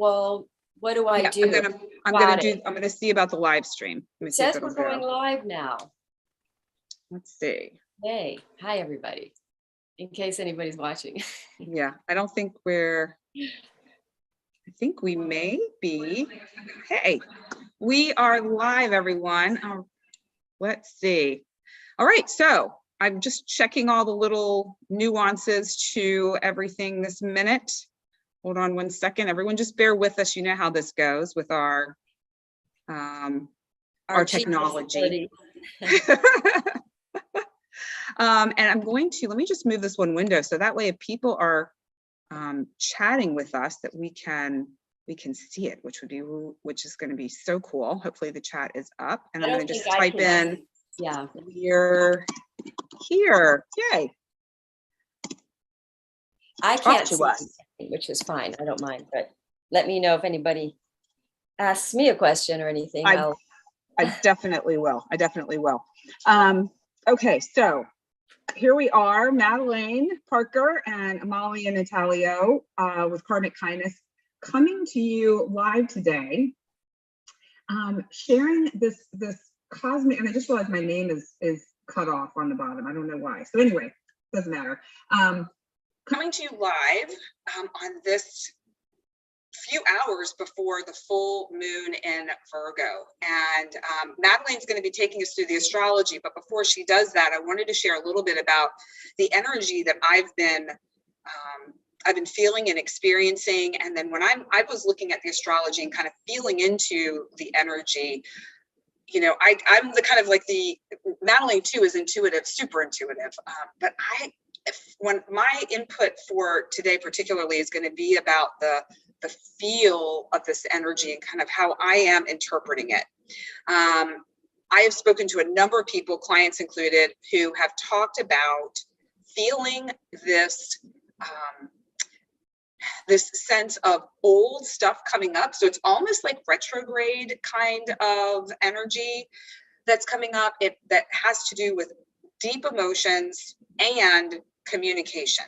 well, what do I do? I'm gonna see about the live stream. It says we're going live now. Let's see. Hey, hi everybody. In case anybody's watching. Yeah, I think we may be. Hey, we are live, everyone. Let's see. All right, so I'm just checking all the little nuances to everything this minute. Hold on one second. Everyone just bear with us. You know how this goes with our technology. And I'm going to, let me just move this one window so that way if people are chatting with us that we can see it, which is going to be so cool. Hopefully the chat is up, and I'm going to just type in, yeah, we're here. Yay. I can't see anything, which is fine. I don't mind, but let me know if anybody asks me a question or anything. I definitely will. Okay, so here we are, Madelaine Parker and Amalia and Natalio with Karmic Kindness, coming to you live today, sharing this cosmic, and I just realized my name is cut off on the bottom. I don't know why. So anyway, doesn't matter. Coming to you live on this few hours before the full moon in Virgo. And Madelaine's going to be taking us through the astrology, but before she does that, I wanted to share a little bit about the energy that I've been feeling and experiencing. And then when I was looking at the astrology and kind of feeling into the energy, you know, I'm the kind of like Madelaine too is intuitive, super intuitive. But when my input for today particularly is going to be about the feel of this energy and kind of how I am interpreting it. I have spoken to a number of people, clients included, who have talked about feeling this this sense of old stuff coming up. So it's almost like retrograde kind of energy that's coming up. That has to do with deep emotions and communication.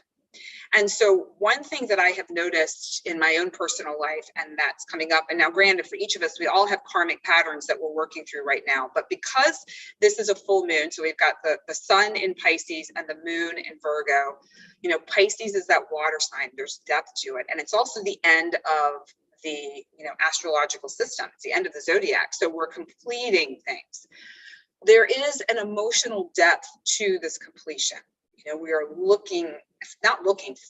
And so one thing that I have noticed in my own personal life, and that's coming up, and now granted for each of us, we all have karmic patterns that we're working through right now, but because this is a full moon, so we've got the sun in Pisces and the moon in Virgo, you know, Pisces is that water sign, there's depth to it. And it's also the end of the, you know, astrological system. It's the end of the zodiac. So we're completing things. There is an emotional depth to this completion. You know, we are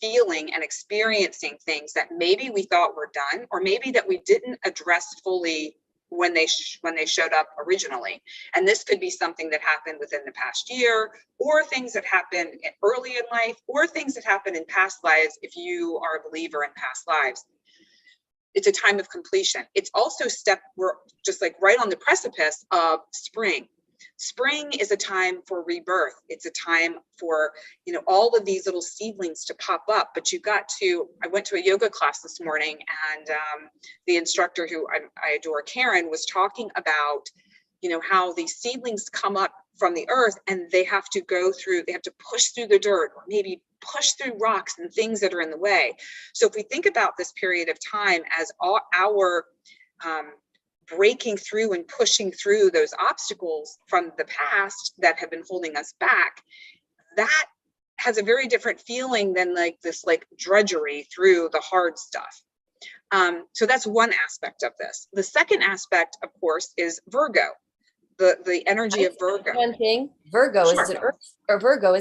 feeling and experiencing things that maybe we thought were done, or maybe that we didn't address fully when they showed up originally. And this could be something that happened within the past year, or things that happened early in life, or things that happened in past lives if you are a believer in past lives. It's a time of completion. It's also we're just like right on the precipice of spring. Spring is a time for rebirth. It's a time for, you know, all of these little seedlings to pop up. But I went to a yoga class this morning, and the instructor who I adore, Karen, was talking about, you know, how these seedlings come up from the earth and they have to push through the dirt, or maybe push through rocks and things that are in the way. So if we think about this period of time as our breaking through and pushing through those obstacles from the past that have been holding us back, that has a very different feeling than like this drudgery through the hard stuff. So that's one aspect of this. The second aspect, of course, is Virgo, the energy of Virgo. One thing, Virgo is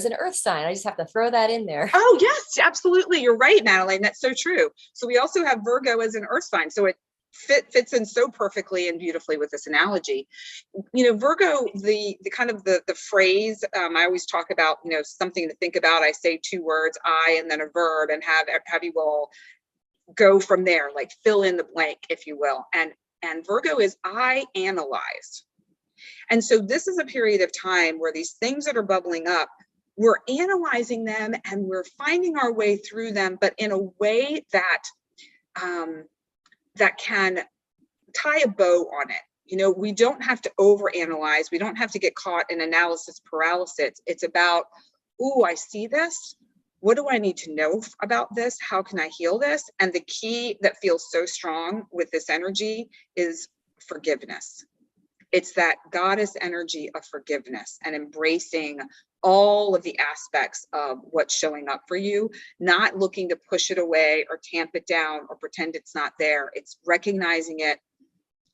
an earth sign. I just have to throw that in there. Oh yes, absolutely. You're right, Madelaine. That's so true. So we also have Virgo as an earth sign. So it fits in so perfectly and beautifully with this analogy. You know, Virgo, the kind of the phrase, I always talk about, you know, something to think about. I say two words, I, and then a verb, and have you all go from there, like fill in the blank, if you will. And Virgo is I analyze. And so this is a period of time where these things that are bubbling up, we're analyzing them and we're finding our way through them, but in a way that that can tie a bow on it. You know, we don't have to overanalyze. We don't have to get caught in analysis paralysis. It's about, ooh, I see this. what do I need to know about this? How can I heal this? And the key that feels so strong with this energy is forgiveness. It's that goddess energy of forgiveness and embracing all of the aspects of what's showing up for you, not looking to push it away or tamp it down or pretend it's not there. It's recognizing it,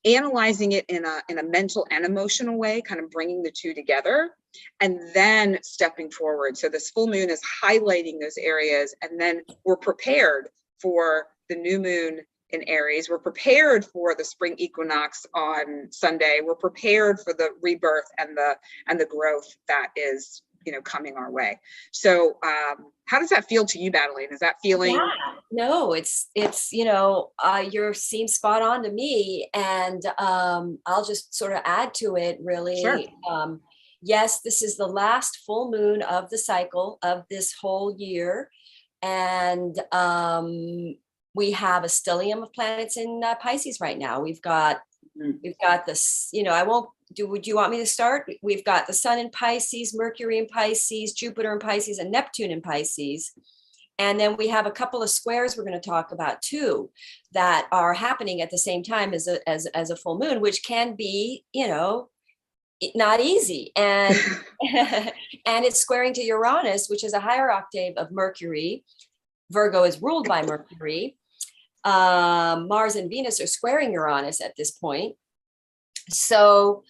analyzing it in a mental and emotional way, kind of bringing the two together, and then stepping forward. So this full moon is highlighting those areas, and then we're prepared for the new moon in Aries. We're prepared for the spring equinox on Sunday. We're prepared for the rebirth and the growth that is, coming our way. So how does that feel to you, Madelaine? Is that feeling? Yeah, no, it's you're seem spot on to me. And I'll just sort of add to it, really. Sure. Yes, this is the last full moon of the cycle of this whole year. And we have a stellium of planets in Pisces right now. We've got this, would you want me to start? We've got the sun in Pisces, Mercury in Pisces, Jupiter in Pisces, and Neptune in Pisces. And then we have a couple of squares we're going to talk about too, that are happening at the same time as a full moon, which can be, not easy. And, and it's squaring to Uranus, which is a higher octave of Mercury. Virgo is ruled by Mercury. Mars and Venus are squaring Uranus at this point. So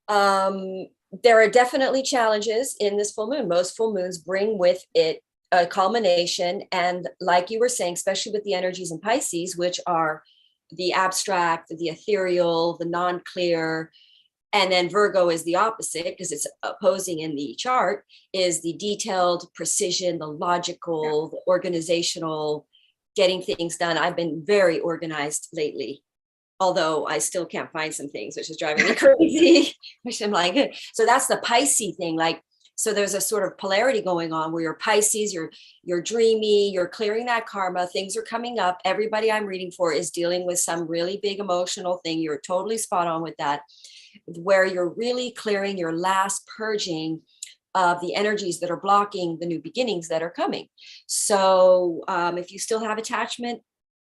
there are definitely challenges in this full moon. Most full moons bring with it a culmination. And like you were saying, especially with the energies in Pisces, which are the abstract, the ethereal, the non-clear. And then Virgo is the opposite, because it's opposing in the chart, is the detailed precision, the logical, the organizational, getting things done. I've been very organized lately, although I still can't find some things, which is driving me crazy, which I'm like, so that's the Pisces thing. Like, so there's a sort of polarity going on where you're Pisces, you're dreamy, you're clearing that karma, things are coming up. Everybody I'm reading for is dealing with some really big emotional thing. You're totally spot on with that, where you're really clearing your last purging of the energies that are blocking the new beginnings that are coming. So if you still have attachment,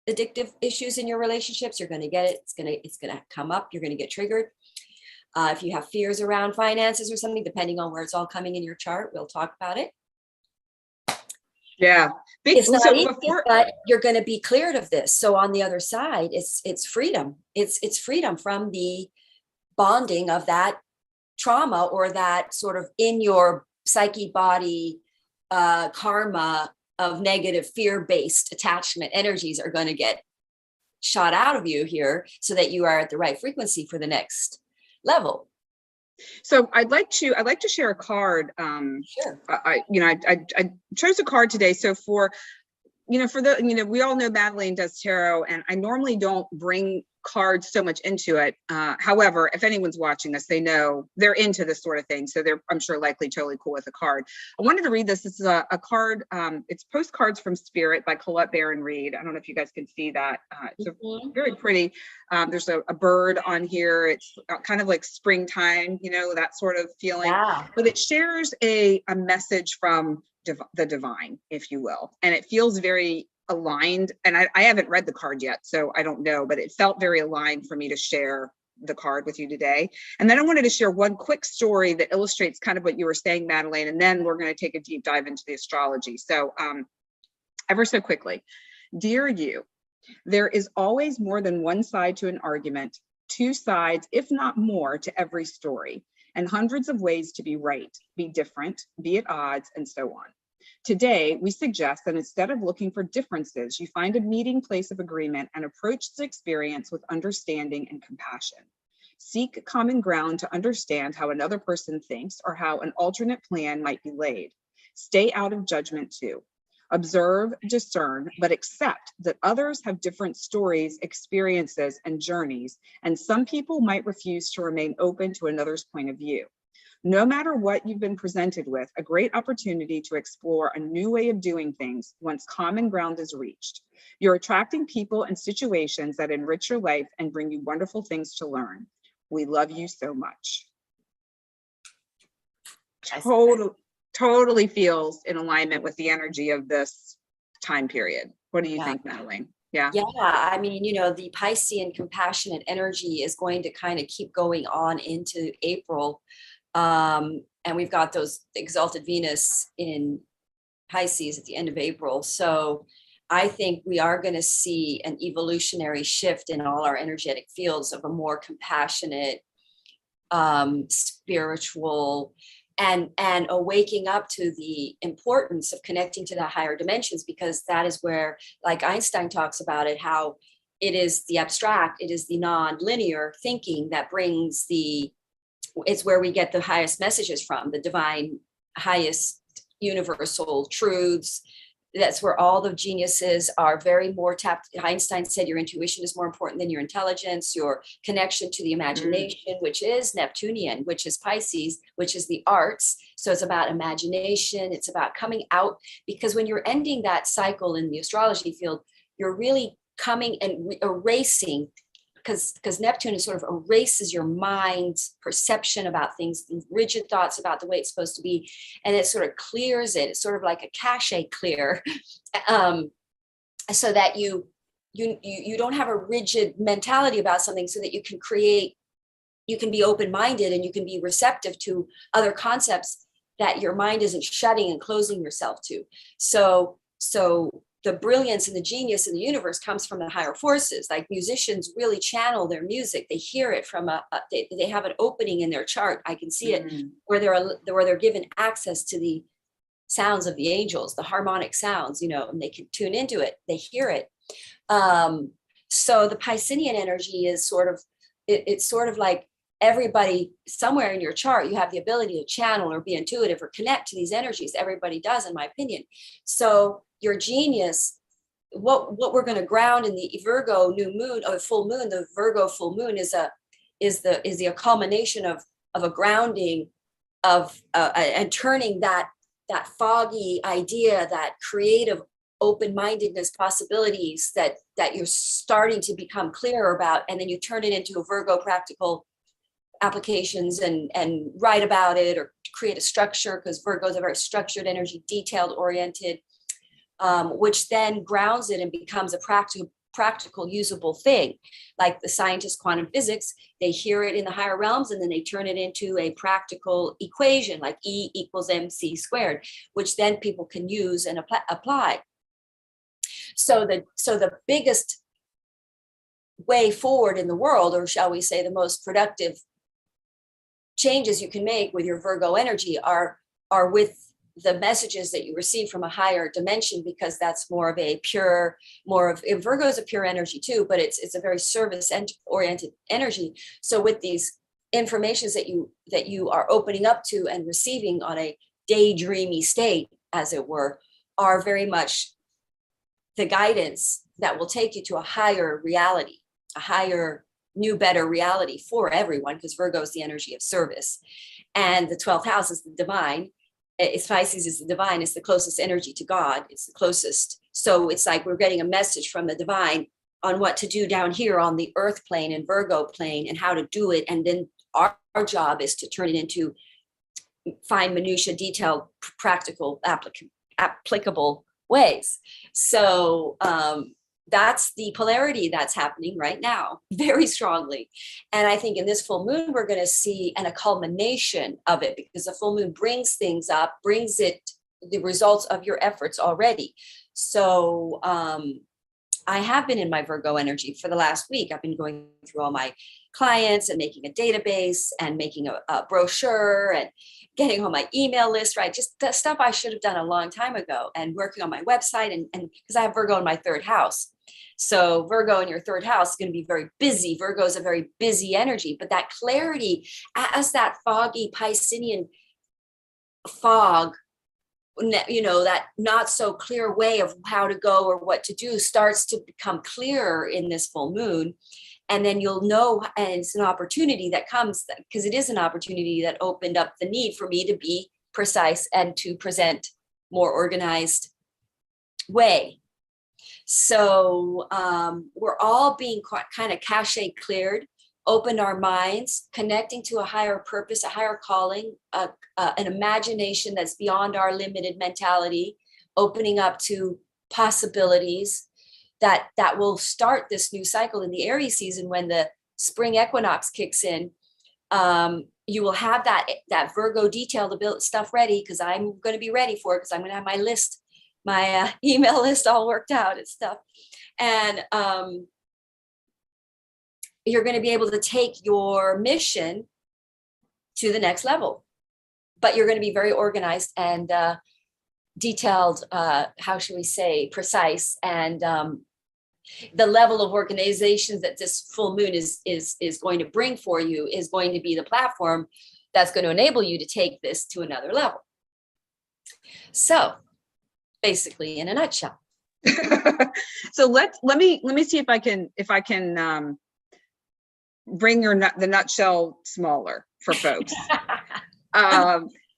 addictive issues in your relationships, you're going to get it. It's going to come up. You're going to get triggered. If you have fears around finances or something, depending on where it's all coming in your chart, we'll talk about it. Yeah, it's not easy, but you're going to be cleared of this. So on the other side, it's freedom. It's freedom from the bonding of that trauma, or that sort of in your psyche body karma of negative fear-based attachment energies are going to get shot out of you here, so that you are at the right frequency for the next level. So I'd like to share a card. Sure. I chose a card today. So for we all know Madelaine does tarot, and I normally don't bring cards so much into it. However, if anyone's watching us, they know they're into this sort of thing. So they're, I'm sure, likely totally cool with a card. I wanted to read this. This is a card. It's Postcards from Spirit by Colette Baron Reed. I don't know if you guys can see that. It's very pretty. There's a bird on here. It's kind of like springtime, that sort of feeling. Yeah. But it shares a message from the divine, if you will. And it feels very aligned. And I haven't read the card yet, so I don't know, but it felt very aligned for me to share the card with you today. And then I wanted to share one quick story that illustrates kind of what you were saying, Madelaine, and then we're going to take a deep dive into the astrology. So ever so quickly, dear you, there is always more than one side to an argument, two sides, if not more, to every story, and hundreds of ways to be right, be different, be at odds, and so on. Today, we suggest that instead of looking for differences, you find a meeting place of agreement and approach this experience with understanding and compassion. Seek common ground to understand how another person thinks or how an alternate plan might be laid. Stay out of judgment too. Observe, discern, but accept that others have different stories, experiences, and journeys, and some people might refuse to remain open to another's point of view. No matter what you've been presented with, a great opportunity to explore a new way of doing things once common ground is reached. You're attracting people and situations that enrich your life and bring you wonderful things to learn. We love you so much. totally feels in alignment with the energy of this time period. What do you think, Madelaine? Yeah. Yeah, I mean, the Piscean compassionate energy is going to kind of keep going on into April. And we've got those exalted Venus in Pisces at the end of April. So I think we are going to see an evolutionary shift in all our energetic fields of a more compassionate, spiritual, and a waking up to the importance of connecting to the higher dimensions, because that is where, like Einstein talks about it, how it is the abstract, it is the non-linear thinking that brings it's where we get the highest messages from, the divine, highest universal truths. That's where all the geniuses are very more tapped. Einstein said your intuition is more important than your intelligence, your connection to the imagination, which is Neptunian, which is Pisces, which is the arts. So it's about imagination. It's about coming out, because when you're ending that cycle in the astrology field, you're really coming and erasing, because Neptune sort of erases your mind's perception about things, rigid thoughts about the way it's supposed to be, and it sort of clears it. It's sort of like a cache clear, so that you don't have a rigid mentality about something, so that you can be open-minded and you can be receptive to other concepts that your mind isn't shutting and closing yourself to. So the brilliance and the genius in the universe comes from the higher forces. Like musicians really channel their music. They hear it from they have an opening in their chart. I can see it where they're given access to the sounds of the angels, the harmonic sounds, and they can tune into it. They hear it. So the Piscean energy is it's sort of like everybody somewhere in your chart, you have the ability to channel or be intuitive or connect to these energies. Everybody does, in my opinion. So your genius, what we're going to ground in the Virgo new moon or full moon, the Virgo full moon is the culmination of a grounding of and turning that foggy idea, that creative open-mindedness possibilities that you're starting to become clearer about, and then you turn it into a Virgo practical applications and write about it or create a structure, because Virgo is a very structured energy, detailed oriented, which then grounds it and becomes a practical usable thing. Like the scientists, quantum physics, they hear it in the higher realms and then they turn it into a practical equation, like E equals MC squared, which then people can use and apply. So the biggest way forward in the world, or shall we say the most productive changes you can make with your Virgo energy are with the messages that you receive from a higher dimension, because that's Virgo is a pure energy too, but it's a very service oriented energy. So with these informations that you are opening up to and receiving on a daydreamy state, as it were, are very much the guidance that will take you to a higher reality, a higher, new, better reality for everyone, because Virgo is the energy of service. And the 12th house is the divine. Pisces is the divine. It's the closest energy to God. It's the closest. So it's like we're getting a message from the divine on what to do down here on the earth plane and Virgo plane and how to do it. And then our job is to turn it into fine, minutia, detailed, practical, applicable ways. So that's the polarity that's happening right now very strongly. And I think in this full moon, we're going to see a culmination of it, because the full moon brings things up, brings it the results of your efforts already. So I have been in my Virgo energy for the last week. I've been going through all my clients and making a database and making a brochure and getting on my email list, right? Just the stuff I should have done a long time ago, and working on my website. And because I have Virgo in my third house. So Virgo in your third house is going to be very busy. Virgo is a very busy energy, but that clarity, as that foggy Piscean fog, that not so clear way of how to go or what to do starts to become clearer in this full moon. And then you'll know, and it's an opportunity that comes, because it is an opportunity that opened up the need for me to be precise and to present more organized way. So we're all being kind of cache cleared open our minds, connecting to a higher purpose, a higher calling, an imagination that's beyond our limited mentality, opening up to possibilities that will start this new cycle in the Aries season when the spring equinox kicks in. You will have that Virgo detailed stuff ready, because I'm going to be ready for it, because I'm going to have my list, my email list all worked out and stuff. And you're going to be able to take your mission to the next level, but you're going to be very organized and detailed, how should we say, precise. And the level of organizations that this full moon is going to bring for you is going to be the platform that's going to enable you to take this to another level. So basically, in a nutshell. So let me see if I can bring the nutshell smaller for folks.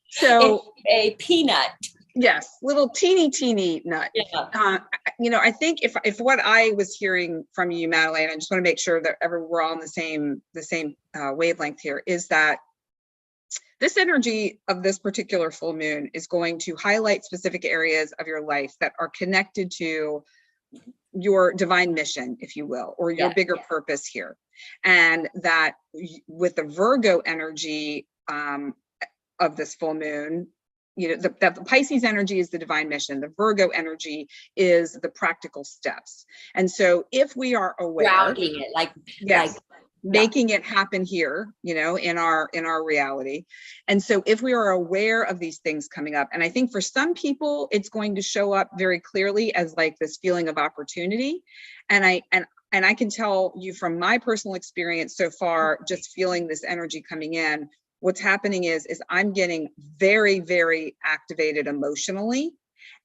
So a peanut. Yes, little teeny nut. Yeah. I think if what I was hearing from you, Madelaine, I just want to make sure that we're all on the same wavelength here, is that this energy of this particular full moon is going to highlight specific areas of your life that are connected to your divine mission, if you will, or your bigger purpose here. And that with the Virgo energy of this full moon, the Pisces energy is the divine mission. The Virgo energy is the practical steps. And so if we are aware, grounding it, making it happen here, in our reality. And so if we are aware of these things coming up, and I think for some people, it's going to show up very clearly as like this feeling of opportunity. And I can tell you from my personal experience so far, just feeling this energy coming in, what's happening is I'm getting very, very activated emotionally,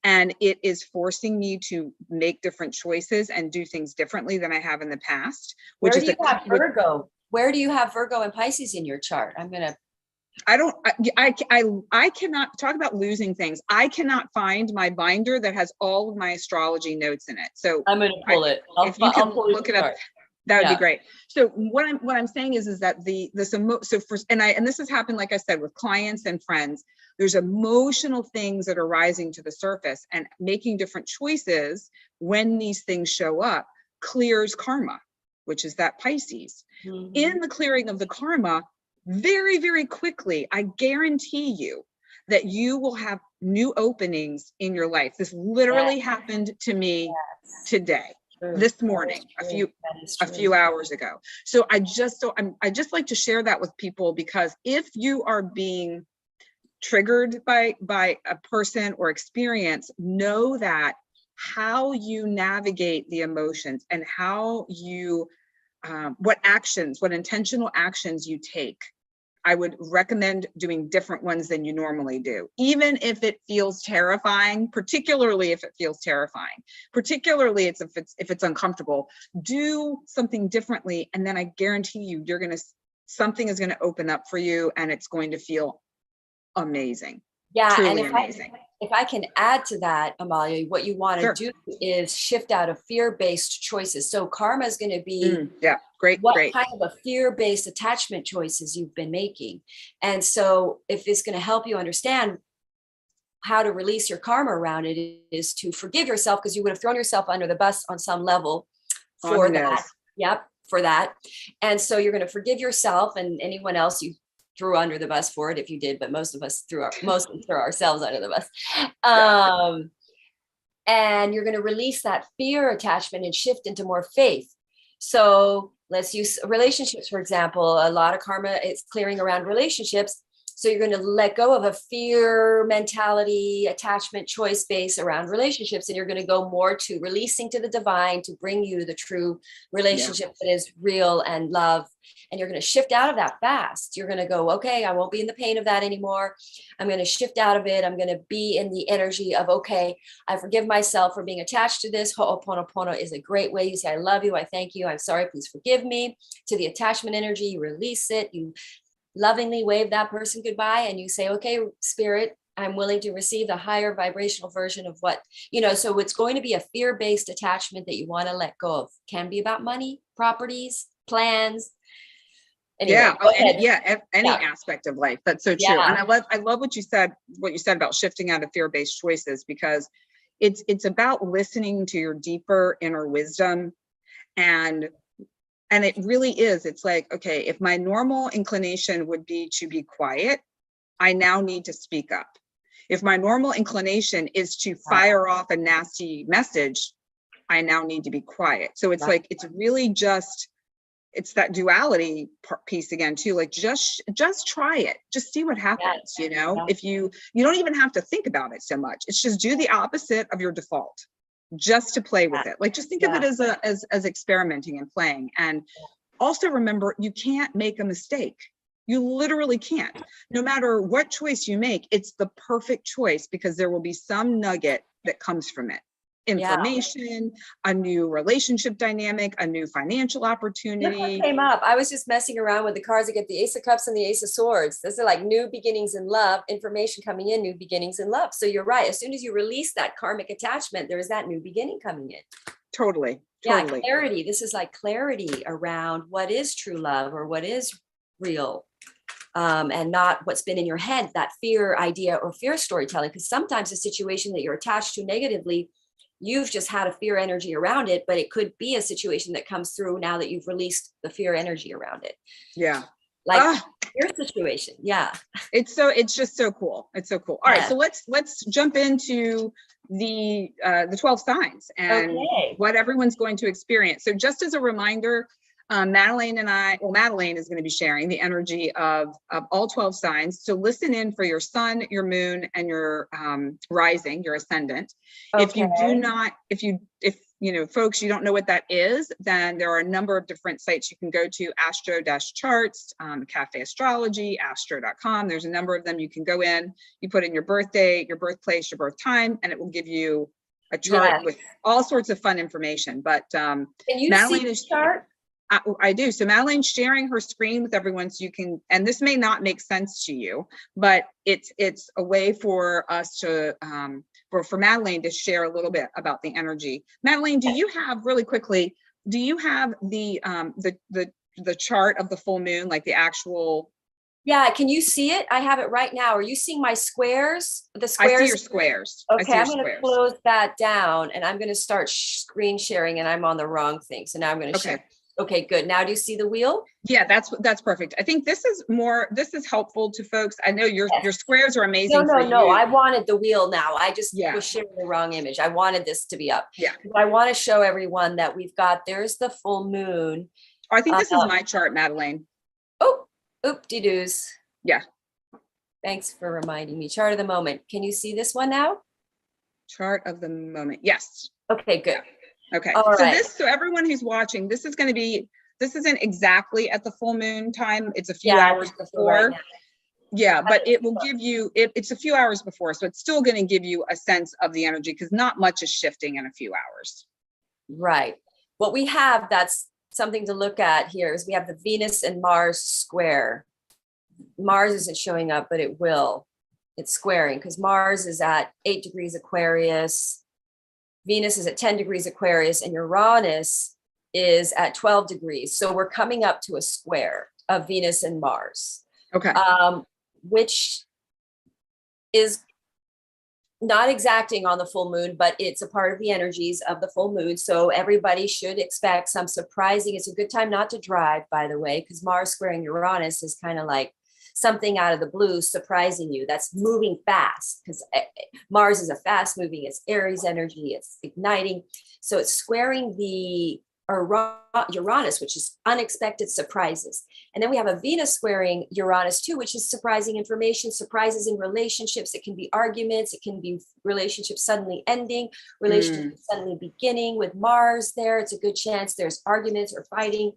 and it is forcing me to make different choices and do things differently than I have in the past. Where do you have Virgo? Where do you have Virgo and Pisces in your chart? I cannot talk about losing things. I cannot find my binder that has all of my astrology notes in it. So I'm going to pull it. If you can look it up, that would be great. So what I'm saying is that and this has happened, like I said, with clients and friends, there's emotional things that are rising to the surface, and making different choices when these things show up clears karma, which is that Pisces. Mm-hmm. In the clearing of the karma, very, very quickly, I guarantee you that you will have new openings in your life. This literally happened to me today. This morning, a few hours ago. So I just like to share that with people, because if you are being triggered by a person or experience, know that how you navigate the emotions and how you what intentional actions you take, I would recommend doing different ones than you normally do, even if it feels terrifying, particularly if it feels terrifying, particularly if it's uncomfortable. Do something differently, and then I guarantee you, something is going to open up for you, and it's going to feel amazing. Yeah, truly and amazing. If I can add to that, Amalia, what you want to do is shift out of fear-based choices. So karma is going to be what kind of a fear-based attachment choices you've been making. And so if it's going to help you understand how to release your karma around it, is to forgive yourself, because you would have thrown yourself under the bus on some level for that. Yep, for that. And so you're going to forgive yourself and anyone else you threw under the bus for it, if you did, but most of us threw ourselves under the bus. And you're going to release that fear attachment and shift into more faith. So let's use relationships, for example. A lot of karma is clearing around relationships. So you're going to let go of a fear mentality, attachment, choice base around relationships. And you're going to go more to releasing to the divine to bring you the true relationship that is real and love. And you're going to shift out of that fast. You're going to go, okay, I won't be in the pain of that anymore. I'm going to shift out of it. I'm going to be in the energy of, okay, I forgive myself for being attached to this. Ho'oponopono is a great way. You say, I love you. I thank you. I'm sorry. Please forgive me. To the attachment energy, you release it. You lovingly wave that person goodbye, and you say, okay, spirit, I'm willing to receive the higher vibrational version of what, so it's going to be a fear-based attachment that you want to let go of. Can be about money, properties, plans, Anyway, Yeah. go Oh, ahead. any Yeah. aspect of life. That's so true. And I love what you said about shifting out of fear-based choices, because it's about listening to your deeper inner wisdom. And it really is. It's like, okay, if my normal inclination would be to be quiet, I now need to speak up. If my normal inclination is to fire off a nasty message, I now need to be quiet. So it's like, it's really just, it's that duality piece again too. Like just try it, just see what happens. You know, if you don't even have to think about it so much. It's just do the opposite of your default, just to play with it. Like just think of it as experimenting and playing. And also remember, you can't make a mistake. You literally can't. No matter what choice you make, it's the perfect choice, because there will be some nugget that comes from it. Information, a new relationship dynamic, a new financial opportunity. Look what came up. I was just messing around with the cards. I get the Ace of Cups and the Ace of Swords. Those are like new beginnings in love, information coming in, new beginnings in love. So you're right. As soon as you release that karmic attachment, there is that new beginning coming in. Totally. Yeah, clarity. This is like clarity around what is true love or what is real. And not what's been in your head, that fear idea or fear storytelling. Because sometimes a situation that you're attached to negatively, you've just had a fear energy around it, but it could be a situation that comes through now that you've released the fear energy around it. Yeah. Like your situation. Yeah. It's just so cool. It's so cool. All right. So let's jump into the 12 signs and what everyone's going to experience. So just as a reminder, Madelaine is going to be sharing the energy of all 12 signs. So listen in for your sun, your moon, and your rising, your ascendant. If you do not, if you know, folks, you don't know what that is, then there are a number of different sites you can go to: Astro-Charts, Cafe Astrology, Astro.com. There's a number of them. You can go in, you put in your birth date, your birthplace, your birth time, and it will give you a chart with all sorts of fun information. But can you Madelaine see the chart? I do. So Madelaine's sharing her screen with everyone, so you can, and this may not make sense to you, but it's a way for us to, for Madelaine to share a little bit about the energy. Madelaine, do you have, really quickly, do you have the chart of the full moon, like the actual? Yeah, can you see it? I have it right now. Are you seeing my squares? The squares? I see your squares. Okay, I'm going to close that down and I'm going to start screen sharing, and I'm on the wrong thing. So now I'm going to share. Okay, good. Now do you see the wheel? Yeah, that's perfect. I think this is helpful to folks. I know your squares are amazing. No. I wanted the wheel now. I just was sharing the wrong image. I wanted this to be up. Yeah. I want to show everyone that there's the full moon. Oh, I think this is my chart, Madelaine. Oh, oop-de-doos. Yeah. Thanks for reminding me. Chart of the moment. Can you see this one now? Chart of the moment. Yes. Okay, good. Yeah. Okay. All right. So everyone who's watching, this isn't exactly at the full moon time. It's a few hours before. Right, yeah, but it will give you, it's a few hours before. So it's still going to give you a sense of the energy, because not much is shifting in a few hours. Right. What we have, that's something to look at here, is we have the Venus and Mars square. Mars isn't showing up, but it will. It's squaring because Mars is at 8 degrees Aquarius. Venus is at 10 degrees Aquarius, and Uranus is at 12 degrees. So we're coming up to a square of Venus and Mars. Okay. Which is not exacting on the full moon, but it's a part of the energies of the full moon. So everybody should expect some surprising. It's a good time not to drive, by the way, because Mars squaring Uranus is kind of like something out of the blue surprising you. That's moving fast, because Mars is a fast moving, it's Aries energy, it's igniting. So it's squaring the Uranus, which is unexpected surprises. And then we have a Venus squaring Uranus too, which is surprising information, surprises in relationships. It can be arguments, it can be relationships suddenly ending, relationships suddenly beginning. With Mars there, it's a good chance there's arguments or fighting.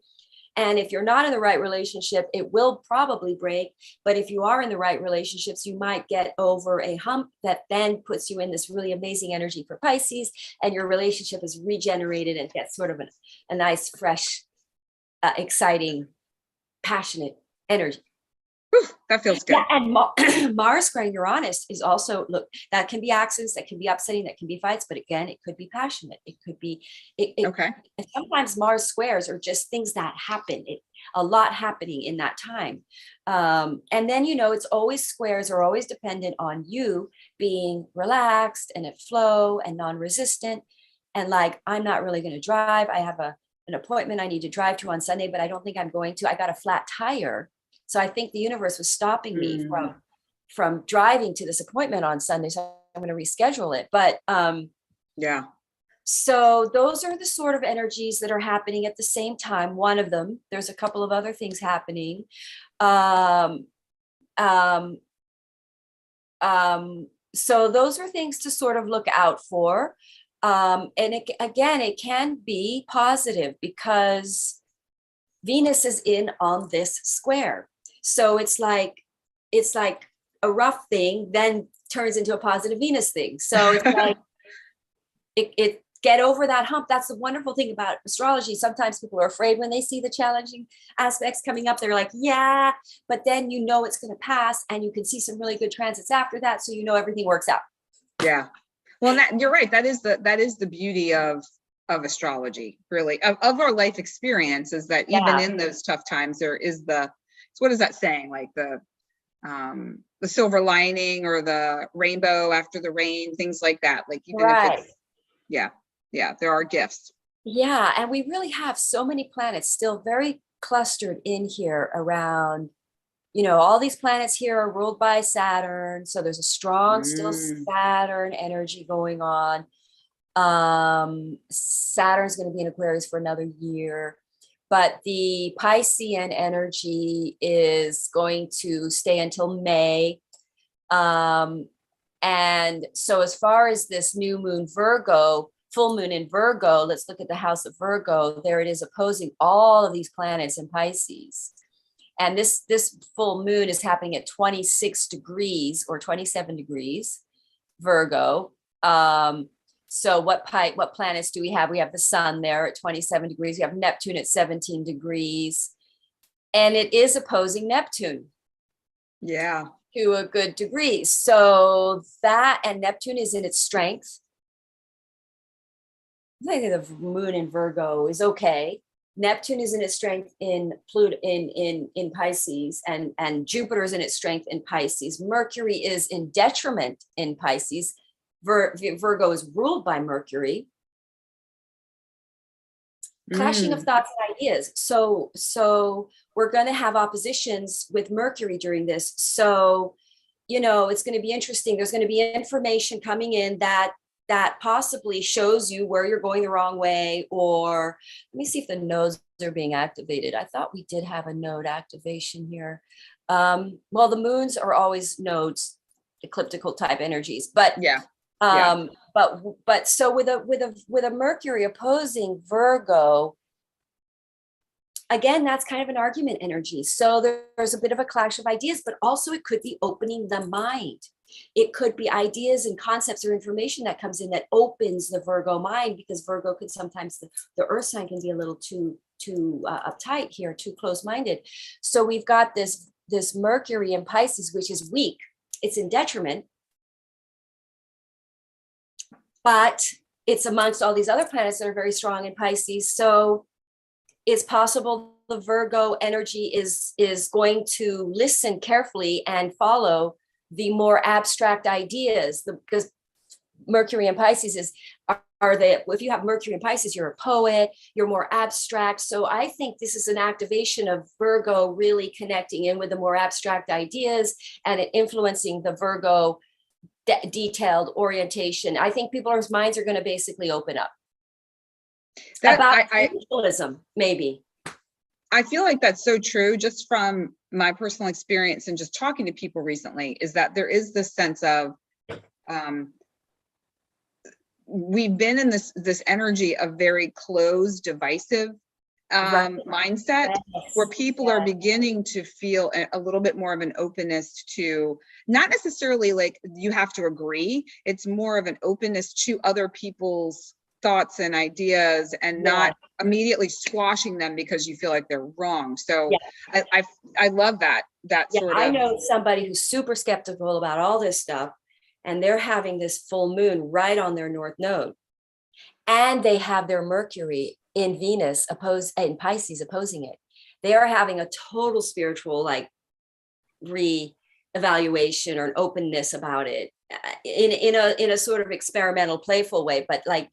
And if you're not in the right relationship, it will probably break. But if you are in the right relationships, you might get over a hump that then puts you in this really amazing energy for Pisces, and your relationship is regenerated and gets sort of a nice, fresh, exciting, passionate energy. Whew, that feels good. Yeah, and Mars squaring Uranus is also, look, that can be accidents, that can be upsetting, that can be fights, but again, it could be passionate. It could be, okay. And sometimes Mars squares are just things that happen. a lot happening in that time. And then, you know, it's always squares are always dependent on you being relaxed and at flow and non-resistant. And like, I'm not really going to drive. I have an appointment I need to drive to on Sunday, but I don't think I'm going to. I got a flat tire. So I think the universe was stopping me from driving to this appointment on Sunday. So I'm going to reschedule it. But yeah. so those are the sort of energies that are happening at the same time. One of them, there's a couple of other things happening. So those are things to sort of look out for. And it can be positive because Venus is in on this square. So it's like a rough thing then turns into a positive Venus thing. So it's like, it get over that hump. That's the wonderful thing about astrology. Sometimes people are afraid when they see the challenging aspects coming up. They're like, yeah, but then you know it's going to pass and you can see some really good transits after that. So you know everything works out. Yeah. Well, you're right. That is the beauty of astrology, really, of our life experience, is that even in those tough times, there is so what is that saying? Like the silver lining or the rainbow after the rain, things like that. Like even if it's, there are gifts. Yeah. And we really have so many planets still very clustered in here around, you know, all these planets here are ruled by Saturn. So there's a strong still Saturn energy going on. Saturn's going to be in Aquarius for another year, but the Piscean energy is going to stay until May. And so as far as this new moon Virgo, full moon in Virgo, let's look at the house of Virgo. There it is opposing all of these planets in Pisces. And this full moon is happening at 26 degrees or 27 degrees Virgo. So what planets do we have? We have the sun there at 27 degrees. We have Neptune at 17 degrees. And it is opposing Neptune. Yeah. To a good degree. So that, and Neptune is in its strength. I think the moon in Virgo is okay. Neptune is in its strength in Pluto in Pisces, and Jupiter is in its strength in Pisces. Mercury is in detriment in Pisces. Virgo is ruled by Mercury. Clashing of thoughts and ideas. So we're going to have oppositions with Mercury during this. So, you know, it's going to be interesting. There's going to be information coming in that possibly shows you where you're going the wrong way. Or let me see if the nodes are being activated. I thought we did have a node activation here. Well, the moons are always nodes, ecliptical type energies, but but so with a Mercury opposing Virgo, again, that's kind of an argument energy. So there's a bit of a clash of ideas, but also it could be opening the mind. It could be ideas and concepts or information that comes in that opens the Virgo mind, because Virgo could sometimes, the earth sign can be a little too uptight here, too close-minded. So we've got this Mercury in Pisces, which is weak. It's in detriment, but it's amongst all these other planets that are very strong in Pisces. So it's possible the Virgo energy is going to listen carefully and follow the more abstract ideas, because Mercury in Pisces if you have Mercury in Pisces, you're a poet, you're more abstract. So I think this is an activation of Virgo really connecting in with the more abstract ideas and influencing the Virgo detailed orientation. I think people's minds are going to basically open up. About spiritualism, maybe. I feel like that's so true, just from my personal experience and just talking to people recently, is that there is this sense of we've been in this energy of very closed, divisive mindset, where people are beginning to feel a little bit more of an openness to, not necessarily like you have to agree, it's more of an openness to other people's thoughts and ideas, and not immediately squashing them because you feel like they're wrong. So I love that sort of. I know somebody who's super skeptical about all this stuff, and they're having this full moon right on their north node, and they have their Mercury in Venus in Pisces opposing it. they are having a total spiritual like re-evaluation or an openness about it, in a sort of experimental, playful way. But like,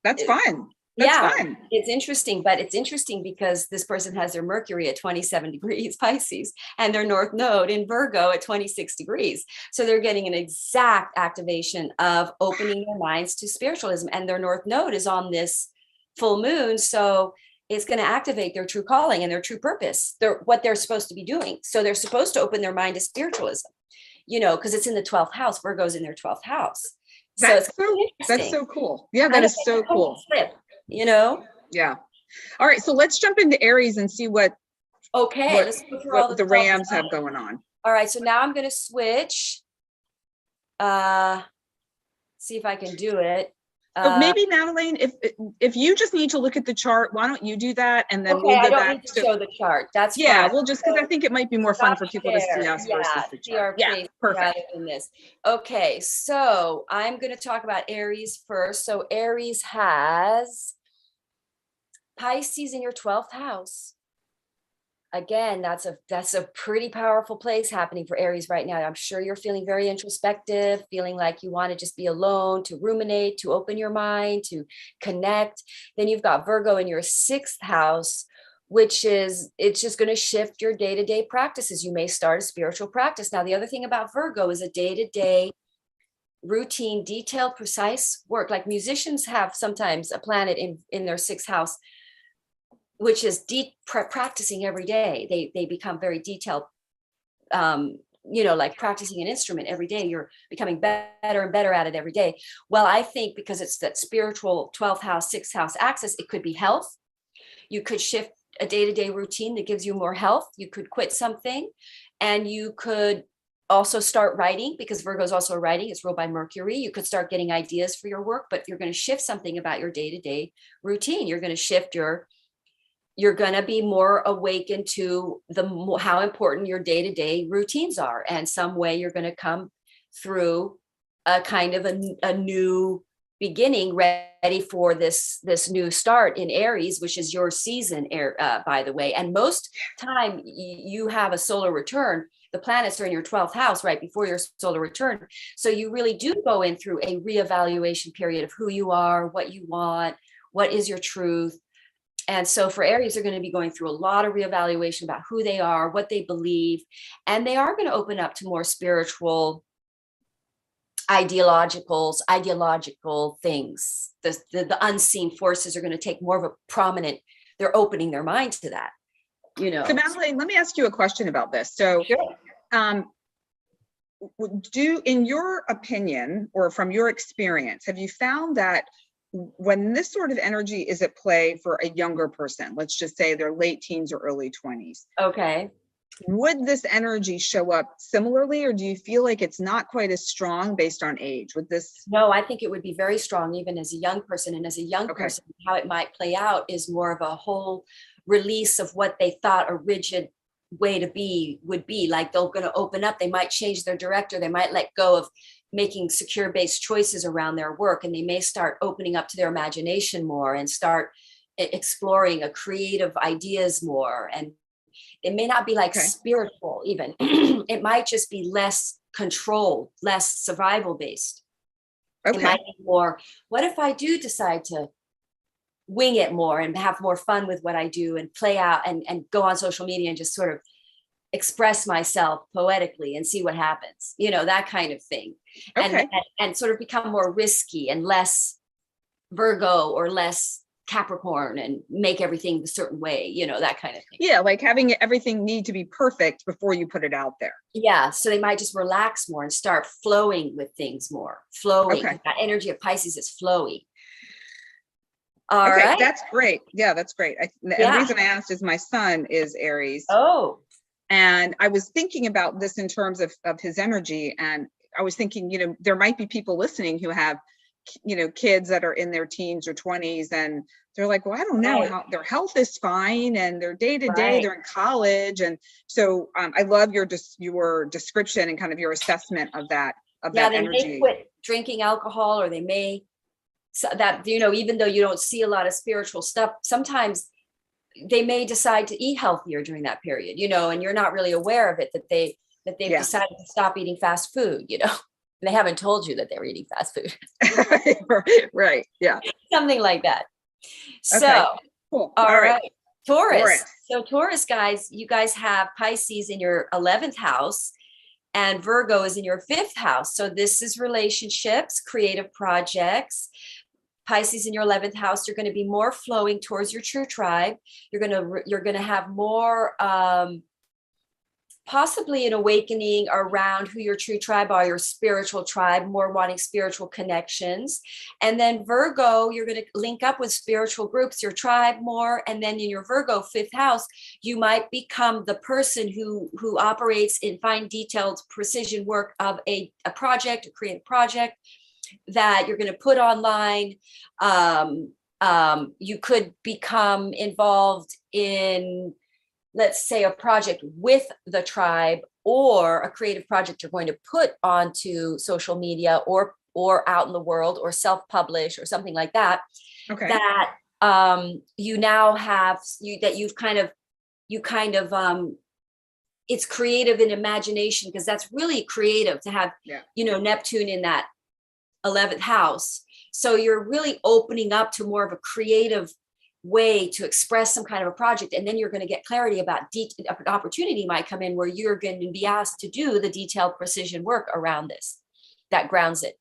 That's fun. That's yeah, fun. it's interesting. But it's interesting because this person has their Mercury at 27 degrees Pisces and their North Node in Virgo at 26 degrees. So they're getting an exact activation of opening their minds to spiritualism. And their North Node is on this full moon. So it's going to activate their true calling and their true purpose. What they're supposed to be doing. So they're supposed to open their mind to spiritualism, because it's in the 12th house. Virgo's in their 12th house. That's so cool. Yeah, that is so cool. Flip, Yeah. All right. So let's jump into Aries and see what let's go through all the Rams have going on. All right. So now I'm going to switch. See if I can do it. Maybe Madelaine, if you just need to look at the chart, why don't you do that, and then we'll I go don't back need to show the chart. That's fine. We'll just, because I think it might be more fun for people to see us versus the chart. Yeah, perfect. Rather than this. Okay, so I'm going to talk about Aries first. So Aries has Pisces in your 12th house. Again, that's a pretty powerful place happening for Aries right now. I'm sure you're feeling very introspective, feeling like you want to just be alone, to ruminate, to open your mind, to connect. Then you've got Virgo in your 6th house, which is, it's just going to shift your day-to-day practices. You may start a spiritual practice. Now, the other thing about Virgo is a day-to-day routine, detailed, precise work. Like musicians have sometimes a planet in their 6th house, which is practicing every day. They become very detailed, like practicing an instrument every day. You're becoming better and better at it every day. Well, I think because it's that spiritual 12th house, 6th house axis, it could be health. You could shift a day-to-day routine that gives you more health. You could quit something, and you could also start writing, because Virgo is also writing. It's ruled by Mercury. You could start getting ideas for your work, but you're going to shift something about your day-to-day routine. You're going to shift you're going to be more awakened to how important your day-to-day routines are. And some way you're going to come through a kind of a new beginning, ready for this new start in Aries, which is your season, by the way. And most time you have a solar return. The planets are in your 12th house right before your solar return. So you really do go in through a reevaluation period of who you are, what you want, what is your truth. And so for Aries, they're going to be going through a lot of reevaluation about who they are, what they believe, and they are going to open up to more spiritual, ideological things. The unseen forces are going to take more of a prominent, they're opening their mind to that, So Madelaine, let me ask you a question about this. So sure. In your opinion, or from your experience, have you found that when this sort of energy is at play for a younger person, let's just say they're late teens or early 20s. Okay. Would this energy show up similarly, or do you feel like it's not quite as strong based on age? No, I think it would be very strong even as a young person. And as a young person, how it might play out is more of a whole release of what they thought a rigid way to be would be. Like they're going to open up, they might change their director, they might let go of making secure based choices around their work, and they may start opening up to their imagination more and start exploring a creative ideas more. And it may not be like spiritual even. It might just be less control, less survival based. It might be more, what if I do decide to wing it more and have more fun with what I do and play out and go on social media and just sort of express myself poetically and see what happens, that kind of thing. And sort of become more risky and less Virgo or less Capricorn and make everything a certain way, that kind of thing. Yeah, like having everything need to be perfect before you put it out there. Yeah, so they might just relax more and start flowing with things more. Flowing. That energy of Pisces is flowy. All right. That's great. Yeah, that's great. And the reason I asked is my son is Aries. Oh. And I was thinking about this in terms of his energy. And I was thinking, there might be people listening who have, kids that are in their teens or 20s, and they're like, well, I don't know how their health is fine. And their day to day, they're in college. And so I love your description and kind of your assessment of that energy. May quit drinking alcohol, or they may, even though you don't see a lot of spiritual stuff, sometimes they may decide to eat healthier during that period, you know, and you're not really aware of it, that they've Yeah. decided to stop eating fast food, you know. They haven't told you that they were eating fast food. Right. Yeah. Something like that. So, Okay. Cool. all All right. right. Taurus. Taurus. So Taurus, guys, you guys have Pisces in your 11th house and Virgo is in your 5th house. So this is relationships, creative projects. Pisces in your 11th house, you're going to be more flowing towards your true tribe. You're going to have more possibly an awakening around who your true tribe are, your spiritual tribe, more wanting spiritual connections. And then Virgo, you're going to link up with spiritual groups, your tribe more. And then in your Virgo 5th house, you might become the person who operates in fine detailed precision work of a project, a creative project that you're going to put online. You could become involved in, let's say, a project with the tribe or a creative project you're going to put onto social media or out in the world or self-publish or something like that. Okay. That you now have you've kind of it's creative in imagination, because that's really creative to have, you know, Neptune in that 11th house. So you're really opening up to more of a creative way to express some kind of a project. And then you're going to get clarity about an opportunity might come in where you're going to be asked to do the detailed precision work around this that grounds it.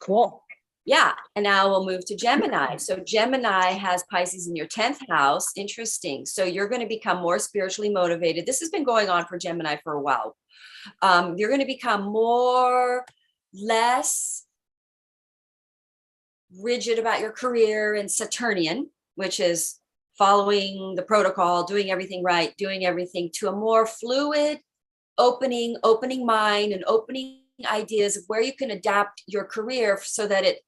Cool. Yeah. And now we'll move to Gemini. So Gemini has Pisces in your 10th house. Interesting. So you're going to become more spiritually motivated. This has been going on for Gemini for a while. You're going to become less rigid about your career and Saturnian, which is following the protocol, doing everything right, doing everything, to a more fluid, opening mind and opening ideas of where you can adapt your career so that it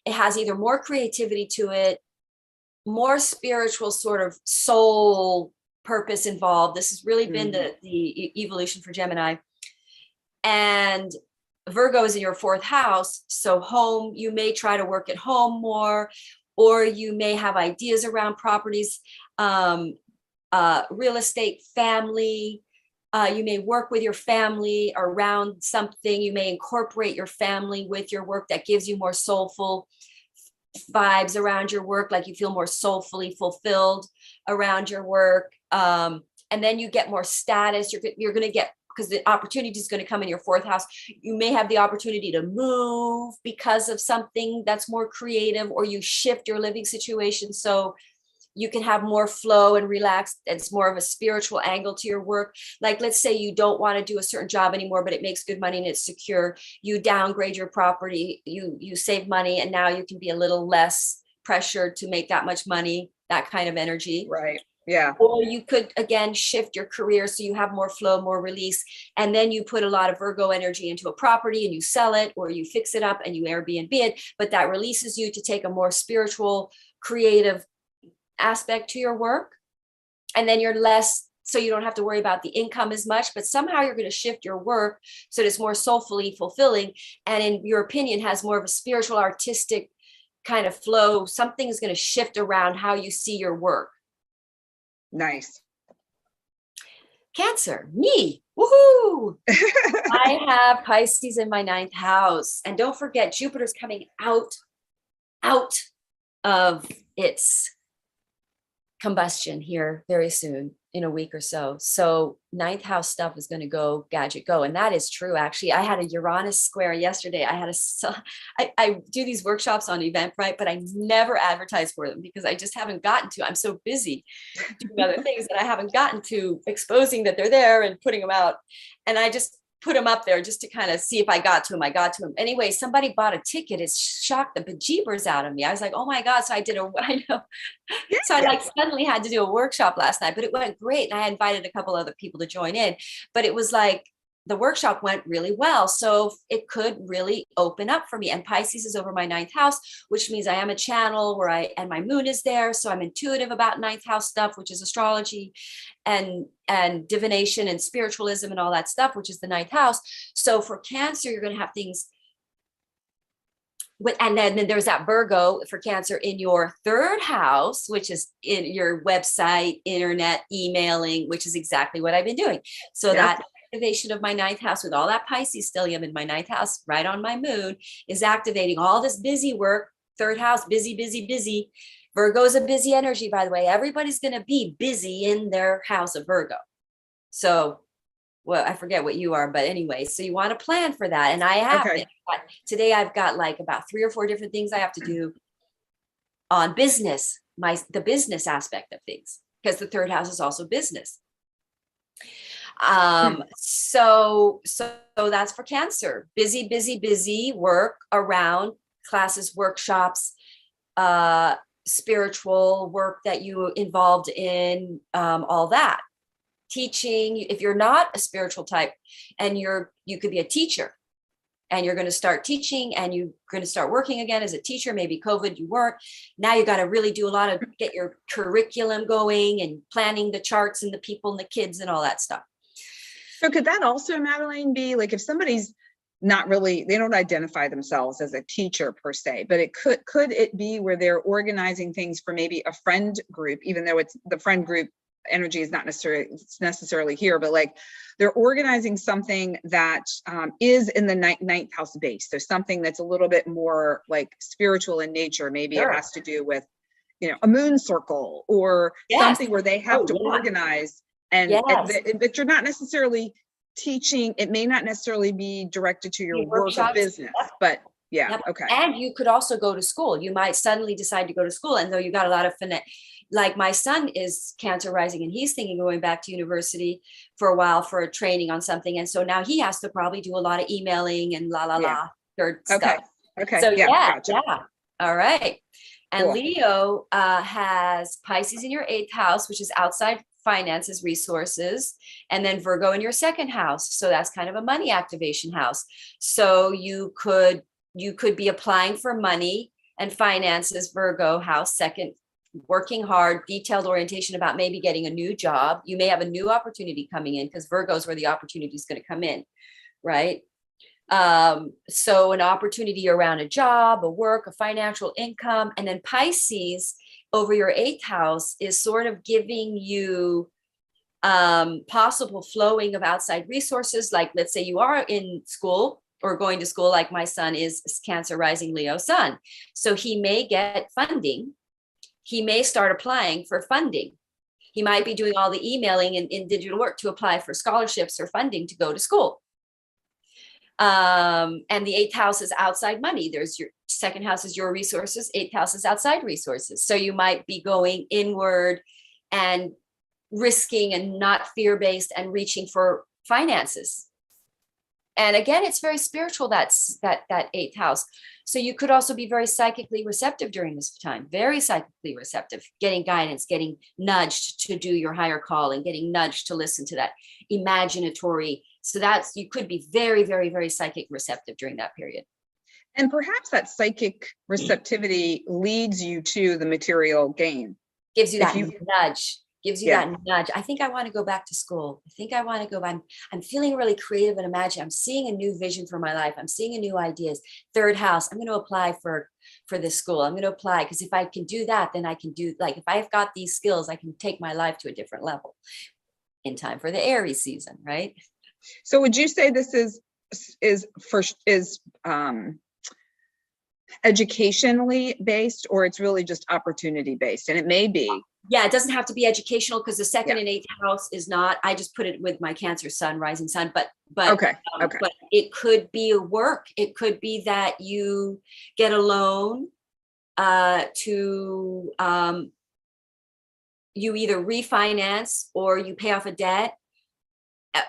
has either more creativity to it, more spiritual sort of soul purpose involved. This has really been the evolution for Gemini. And Virgo is in your 4th house. So home, you may try to work at home more, or you may have ideas around properties, real estate, family. You may work with your family around something. You may incorporate your family with your work that gives you more soulful vibes around your work, like you feel more soulfully fulfilled around your work. And then you get more status. You're going to get, because the opportunity is going to come in your 4th house. You may have the opportunity to move because of something that's more creative, or you shift your living situation so you can have more flow and relax. It's more of a spiritual angle to your work. Like, let's say you don't want to do a certain job anymore, but it makes good money and it's secure. You downgrade your property, you save money, and now you can be a little less pressured to make that much money, that kind of energy. Right. Yeah. Or you could, again, shift your career so you have more flow, more release. And then you put a lot of Virgo energy into a property and you sell it, or you fix it up and you Airbnb it. But that releases you to take a more spiritual, creative aspect to your work. And then you're less, so you don't have to worry about the income as much, but somehow you're going to shift your work so that it's more soulfully fulfilling. And in your opinion, has more of a spiritual, artistic kind of flow. Something is going to shift around how you see your work. Nice. Cancer, me, woohoo! I have Pisces in my 9th house. And don't forget, Jupiter's coming out of its combustion here very soon, in a week or so. So 9th house stuff is going to go gadget go. And that is true. Actually, I had a Uranus square yesterday. I do these workshops on Eventbrite, but I never advertise for them because I just haven't gotten to. I'm so busy doing other things that I haven't gotten to exposing that they're there and putting them out. And I just put them up there just to kind of see if I got to them. I got to them. Anyway, somebody bought a ticket. It shocked the bejeebers out of me. I was like, oh my God. So I suddenly had to do a workshop last night, but it went great. And I invited a couple other people to join in, but it was like, the workshop went really well. So it could really open up for me. And Pisces is over my 9th house, which means I am a channel and my moon is there. So I'm intuitive about 9th house stuff, which is astrology and divination and spiritualism and all that stuff, which is the 9th house. So for Cancer, you're going to have things And then there's that Virgo for Cancer in your third house, which is in your website, internet, emailing, which is exactly what I've been doing. So that activation of my ninth house with all that Pisces stellium in my ninth house, right on my moon, is activating all this busy work. Third house, busy, busy, busy. Virgo is a busy energy, by the way. Everybody's going to be busy in their house of Virgo. So, well, I forget what you are, but anyway, so you want to plan for that. And I have been. Today I've got like about 3 or 4 different things I have to do on business, the business aspect of things, because the third house is also business. So that's for Cancer. Busy, busy, busy work around classes, workshops, spiritual work that you involved in, all that. Teaching, if you're not a spiritual type and you could be a teacher and you're going to start teaching and you're going to start working again as a teacher, maybe COVID you weren't. Now you got to really do a lot of get your curriculum going and planning the charts and the people and the kids and all that stuff. So could that also, Madelaine, be like if somebody's not really, they don't identify themselves as a teacher per se, but it could it be where they're organizing things for maybe a friend group, even though it's the friend group energy is not necessarily here, but like they're organizing something that is in the ninth house base. So something that's a little bit more like spiritual in nature. Maybe it has to do with, you know, a moon circle or something where they have to organize and but you're not necessarily teaching. It may not necessarily be directed to your work or business, but okay. And you could also go to school. You might suddenly decide to go to school, and though you got a lot of finesse. Like my son is Cancer rising and he's thinking going back to university for a while for a training on something. And so now he has to probably do a lot of emailing and stuff. Okay. So gotcha. All right. And Leo has Pisces in your 8th house, which is outside finances, resources, and then Virgo in your 2nd house. So that's kind of a money activation house. So you could be applying for money and finances, Virgo house, 2nd, working hard, detailed orientation about maybe getting a new job. You may have a new opportunity coming in because Virgo is where the opportunity is going to come in, right? So an opportunity around a job, a work, a financial income, and then Pisces over your 8th house is sort of giving you possible flowing of outside resources. Like let's say you are in school or going to school, like my son is Cancer rising Leo sun. So he may get funding. He may start applying for funding. He might be doing all the emailing and in digital work to apply for scholarships or funding to go to school. And the 8th house is outside money. There's your 2nd house is your resources. 8th house is outside resources. So you might be going inward and risking and not fear-based and reaching for finances. And again, it's very spiritual, that 8th house. So you could also be very psychically receptive during this time, very psychically receptive, getting guidance, getting nudged to do your higher calling, getting nudged to listen to that imaginatory. So you could be very, very, very psychic receptive during that period. And perhaps that psychic receptivity leads you to the material gain. Gives you that nudge. Gives you that nudge. I think I want to go back to school. I think I want to go. I'm feeling really creative and imagine. I'm seeing a new vision for my life. I'm seeing a new ideas. 3rd house. I'm going to apply for this school. I'm going to apply because if I can do that, then I can do, like, if I've got these skills, I can take my life to a different level in time for the Aries season, right? So would you say this is educationally based, or it's really just opportunity based? And it may be. Yeah, it doesn't have to be educational because the 2nd and 8th house is not. I just put it with my Cancer sun, rising sun, but but it could be a work. It could be that you get a loan to you either refinance or you pay off a debt,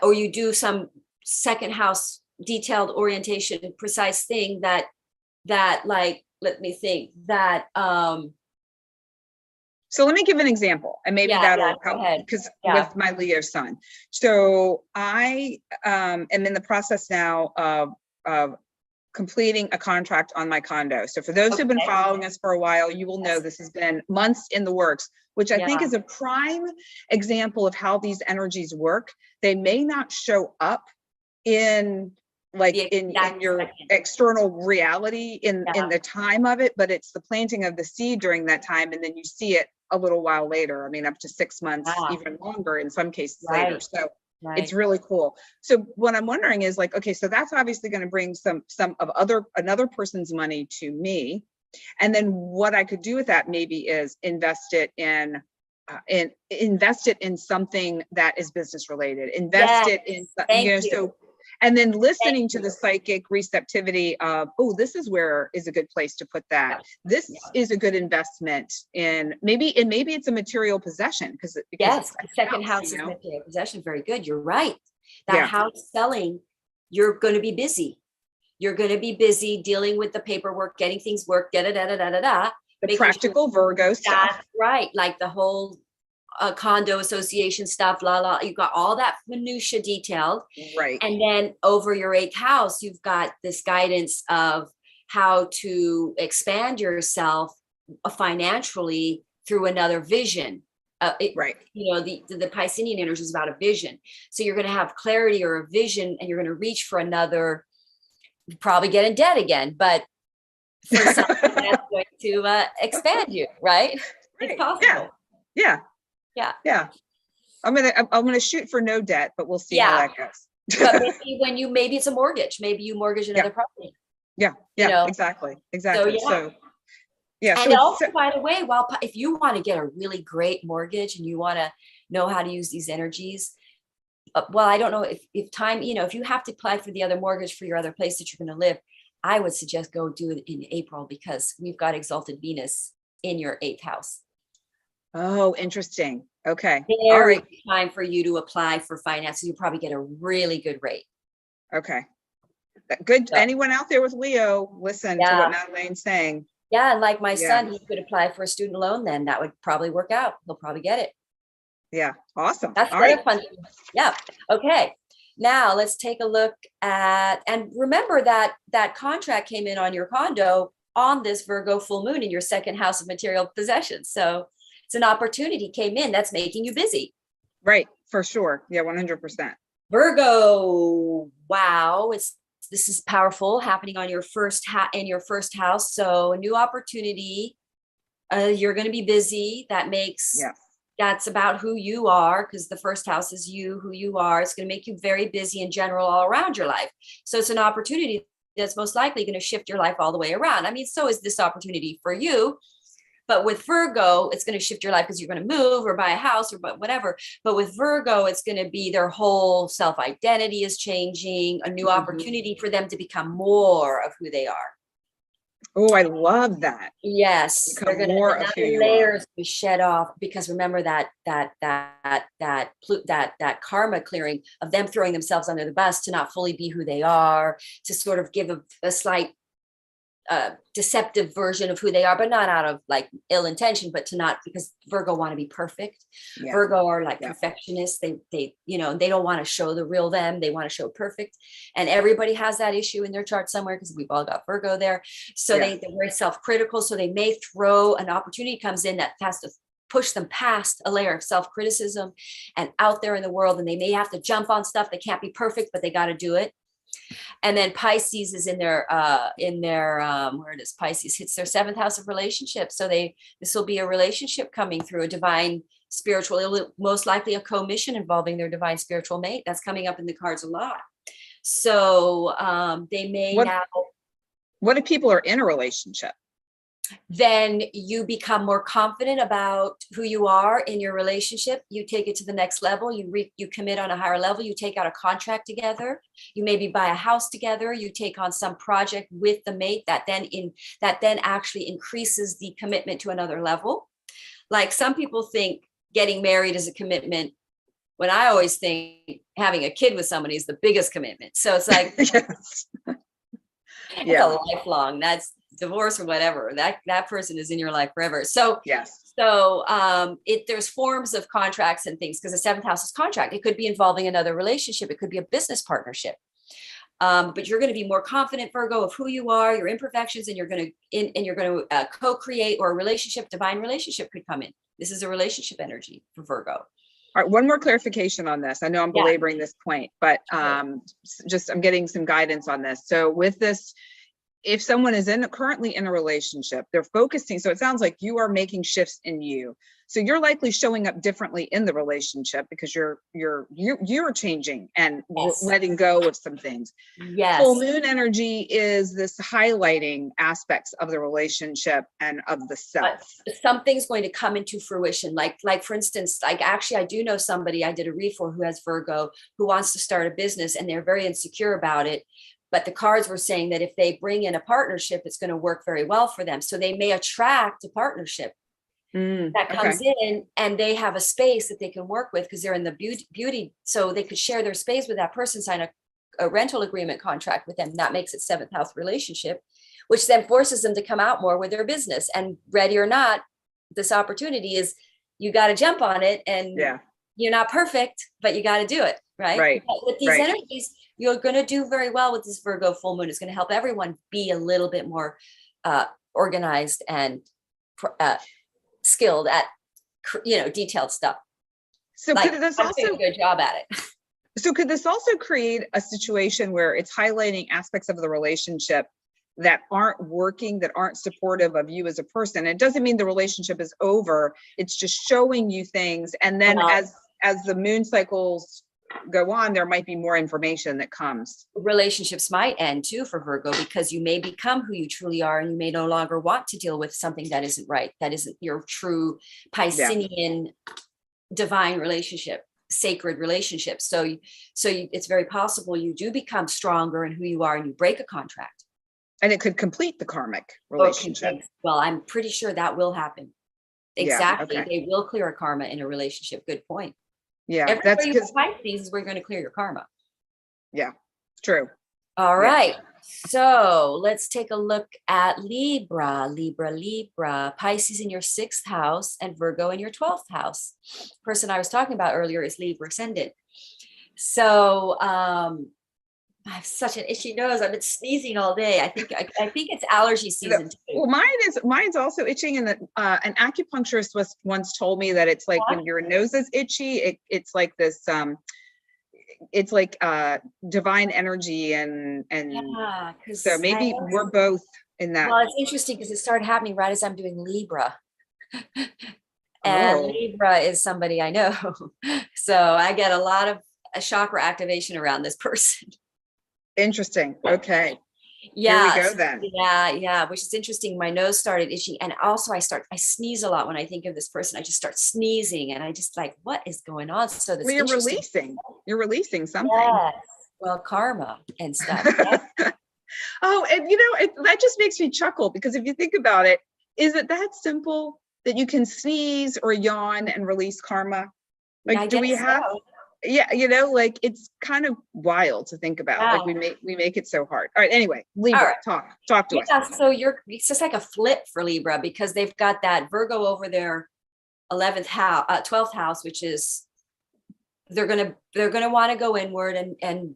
or you do some 2nd house detailed orientation, precise thing that like, let me think that. So let me give an example, and maybe that'll help, because with my Leo sun. So I am in the process now of completing a contract on my condo. So for those who've been following us for a while, you will know this has been months in the works, which I think is a prime example of how these energies work. They may not show up in like The in exact your second. external reality in Yeah. the time of it, but it's the planting of the seed during that time, and then you see it a little while later. I mean, up to 6 months, Ah, even longer in some cases later. right, So right. it's really cool. So what I'm wondering is like, okay, so that's obviously going to bring some of another person's money to me. And then what I could do with that maybe is invest it in something that is business related, invest it in, Thank you know, you. so, and then listening Thank to you. the psychic receptivity of, oh, this is where is a good place to put that. This is a good investment in maybe it's a material possession because Yes, it's the second house you is know? material possession. Very good. You're right. That Yeah. house selling, you're going to be busy. You're going to be busy dealing with the paperwork, getting things worked, da da da da da da. The practical Virgo stuff. That's right. Like the whole condo association stuff, la la. You've got all that minutia detailed. Right. And then over your 8th house, you've got this guidance of how to expand yourself financially through another vision. Right. You know, the Piscean energy is about a vision. So you're going to have clarity or a vision, and you're going to reach for another, probably get in debt again, but for something that's going to expand you, right? It's possible. Yeah. I'm gonna shoot for no debt, but we'll see how that goes. But maybe it's a mortgage. Maybe you mortgage another property. Yeah. You know? Exactly. So, yeah. And also, by the way, if you want to get a really great mortgage and you want to know how to use these energies, well, I don't know if time, you know, if you have to apply for the other mortgage for your other place that you're going to live, I would suggest go do it in April because we've got exalted Venus in your 8th house. Oh, interesting. Okay. All right. Time for you to apply for finances. You probably get a really good rate. Okay. Good. So, anyone out there with Leo, listen to what Madelaine's saying. Yeah. And like my son, he could apply for a student loan then. That would probably work out. He'll probably get it. Yeah. Awesome. That's fun. Yeah. Okay. Now let's take a look at, and remember that contract came in on your condo on this Virgo full moon in your 2nd house of material possessions. So it's an opportunity came in that's making you busy. Right. For sure. Yeah. 100%. Virgo. Wow. This is powerful happening on your in your 1st house. So a new opportunity. You're going to be busy. That makes, that's about who you are, because the 1st house is who you are. It's going to make you very busy in general all around your life. So it's an opportunity that's most likely going to shift your life all the way around. I mean, so is this opportunity for you. But with Virgo, it's going to shift your life because you're going to move or buy a house or whatever. But with Virgo, it's going to be their whole self-identity is changing, a new opportunity for them to become more of who they are. Oh, I love that. Yes, they're going to layers be shed off, because remember that karma clearing of them throwing themselves under the bus to not fully be who they are, to sort of give a slight deceptive version of who they are, but not out of like ill intention, but to not, because Virgo want to be perfect. Virgo are like perfectionists. They you know, they don't want to show the real them. They want to show perfect. And everybody has that issue in their chart somewhere, because we've all got Virgo there. So they're very self-critical. So they may throw an opportunity comes in that has to push them past a layer of self-criticism and out there in the world. And they may have to jump on stuff. They can't be perfect, but they got to do it. And then Pisces is in their where it is, Pisces hits their 7th house of relationships. So this will be a relationship coming through, a divine spiritual, most likely a commission involving their divine spiritual mate. That's coming up in the cards a lot. So they may now. What if people are in a relationship? Then you become more confident about who you are in your relationship. You take it to the next level. You commit on a higher level. You take out a contract together. You maybe buy a house together. You take on some project with the mate that then actually increases the commitment to another level. Like some people think getting married is a commitment, when I always think having a kid with somebody is the biggest commitment. So it's like, it's a lifelong, that's divorce or whatever, that person is in your life forever. So there's forms of contracts and things, because the 7th house is contract. It could be involving another relationship. It could be a business partnership. But you're going to be more confident, Virgo, of who you are, your imperfections, and you're going to co-create, or a relationship, divine relationship could come in. This is a relationship energy for Virgo. All right, one more clarification on this. I know I'm Yeah. belaboring this point, but just I'm getting some guidance on this. So with this, if someone is currently in a relationship, they're focusing. So it sounds like you are making shifts in you. So you're likely showing up differently in the relationship because you're changing and Yes. letting go of some things. Yes. Full moon energy is this highlighting aspects of the relationship and of the self. Something's going to come into fruition. Like for instance, like actually I do know somebody I did a read for who has Virgo, who wants to start a business and they're very insecure about it. But the cards were saying that if they bring in a partnership, it's going to work very well for them. So they may attract a partnership that comes in and they have a space that they can work with because they're in the beauty. So they could share their space with that person, sign a rental agreement contract with them. That makes it 7th house relationship, which then forces them to come out more with their business. And ready or not, this opportunity is, you got to jump on it, and you're not perfect, but you got to do it. Right. But with these energies, you're going to do very well with this Virgo full moon. It's going to help everyone be a little bit more organized and skilled at, detailed stuff. So could this also do a good job at it? So could this also create a situation where it's highlighting aspects of the relationship that aren't working, that aren't supportive of you as a person? It doesn't mean the relationship is over. It's just showing you things. And then as the moon cycles go on, there might be more information that comes. Relationships might end too for Virgo, because you may become who you truly are and you may no longer want to deal with something that isn't right, that isn't your true Piscean divine relationship, sacred relationship. So it's very possible you do become stronger in who you are and you break a contract. And it could complete the karmic relationship. Well, I'm pretty sure that will happen. Exactly. They will clear a karma in a relationship. Good point. Yeah, everywhere you have Pisces is where you're going to clear your karma. Yeah, true. All right. So let's take a look at Libra. Pisces in your 6th house and Virgo in your 12th house. Person I was talking about earlier is Libra ascendant. So I have such an itchy nose. I've been sneezing all day. I think it's allergy season too. Well, mine's also itching, and an acupuncturist once told me that it's like when your nose is itchy, it's like this it's like divine energy and so maybe we're both in that. Well, it's interesting because it started happening right as I'm doing Libra. And Libra is somebody I know. So I get a lot of chakra activation around this person. Interesting. Okay. Yeah. Here we go then. Yeah. Which is interesting. My nose started itching. And also I sneeze a lot when I think of this person. I just start sneezing and I just like, what is going on? So this you're releasing something. Yes. Well, karma and stuff. Oh, and that just makes me chuckle, because if you think about it, is it that simple that you can sneeze or yawn and release karma? Like, do we have? Yeah, like it's kind of wild to think about. Like we make it so hard. All right. Anyway, Libra, talk to us. So it's just like a flip for Libra, because they've got that Virgo over their 11th house, 12th house, which is they're gonna want to go inward and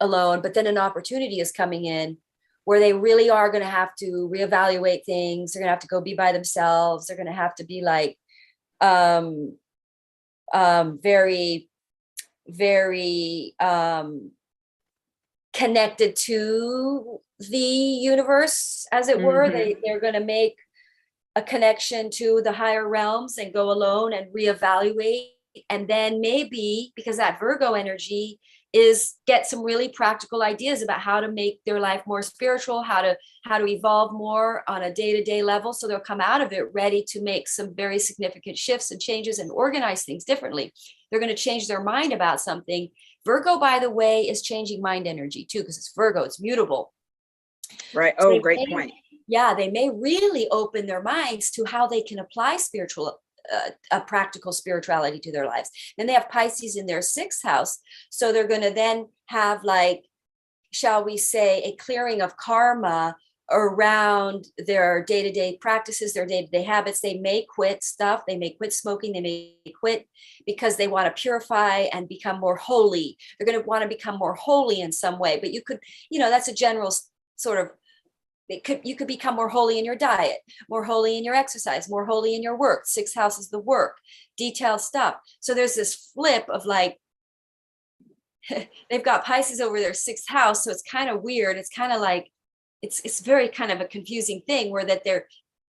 alone. But then an opportunity is coming in where they really are going to have to reevaluate things. They're going to have to go be by themselves. They're going to have to be like very connected to the universe, as it were. They're going to make a connection to the higher realms and go alone and reevaluate. And then maybe, because that Virgo energy is, get some really practical ideas about how to make their life more spiritual, how to evolve more on a day-to-day level. So they'll come out of it ready to make some very significant shifts and changes and organize things differently. They're going to change their mind about something. Virgo, by the way, is changing mind energy too, because it's Virgo, it's mutable. Right. Oh, great point. Yeah, they may really open their minds to how they can apply a practical spirituality to their lives. Then they have Pisces in their 6th house. So they're going to then have, like, shall we say, a clearing of karma around their day-to-day practices, their day-to-day habits. They may quit stuff. They may quit smoking. They may quit because they want to purify and become more holy. They're going to want to become more holy in some way. But you could, that's a general sort of you could become more holy in your diet, more holy in your exercise, more holy in your work. 6th house is the work, detailed stuff. So there's this flip of like, they've got Pisces over their 6th house. So it's kind of weird. It's kind of like, it's very kind of a confusing thing where that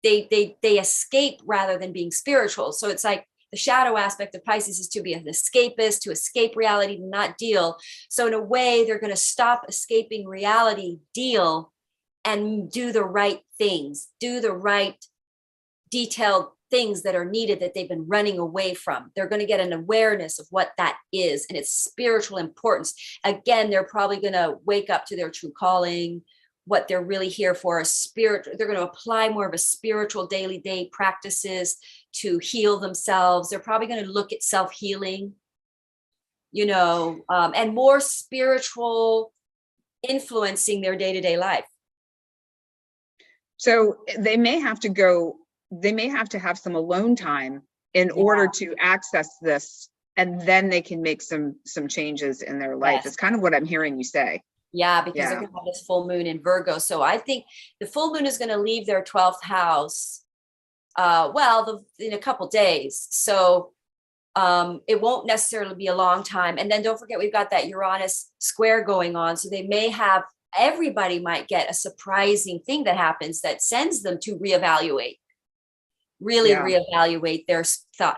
they escape rather than being spiritual. So it's like the shadow aspect of Pisces is to be an escapist, to escape reality, to not deal. So in a way, they're going to stop escaping reality, deal, and do the right things, do the right detailed things that are needed that they've been running away from. They're going to get an awareness of what that is and its spiritual importance. Again, they're probably going to wake up to their true calling, what they're really here for, a spirit. They're going to apply more of a spiritual daily day practices to heal themselves. They're probably going to look at self-healing, and more spiritual influencing their day-to-day life. So they may have to have some alone time in order to access this, and then they can make some changes in their life. Yes. It's kind of what I'm hearing you say. Yeah, because they're going to have this full moon in Virgo. So I think the full moon is going to leave their 12th house, in a couple days. So it won't necessarily be a long time. And then don't forget, we've got that Uranus square going on. So everybody might get a surprising thing that happens that sends them to reevaluate their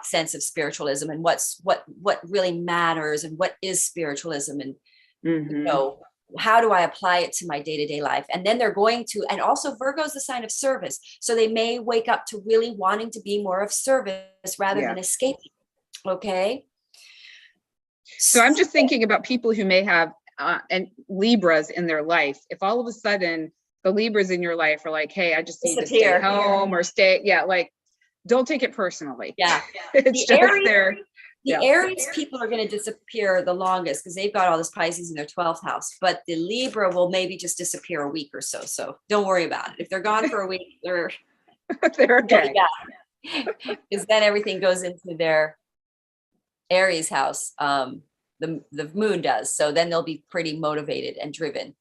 sense of spiritualism and what really matters and what is spiritualism, and how do I apply it to my day-to-day life? And then they're going to, and also Virgo is the sign of service. So they may wake up to really wanting to be more of service rather than escaping. Okay. So I'm just thinking about people who may have and Libras in their life. If all of a sudden the Libras in your life are like, hey, I just need to stay home or stay. Yeah. Like, don't take it personally. Yeah. It's just there. The Aries people are going to disappear the longest because they've got all this Pisces in their 12th house, but the Libra will maybe just disappear a week or so. So don't worry about it. If they're gone for a week, they're okay. Because then everything goes into their Aries house. The moon does. So then they'll be pretty motivated and driven.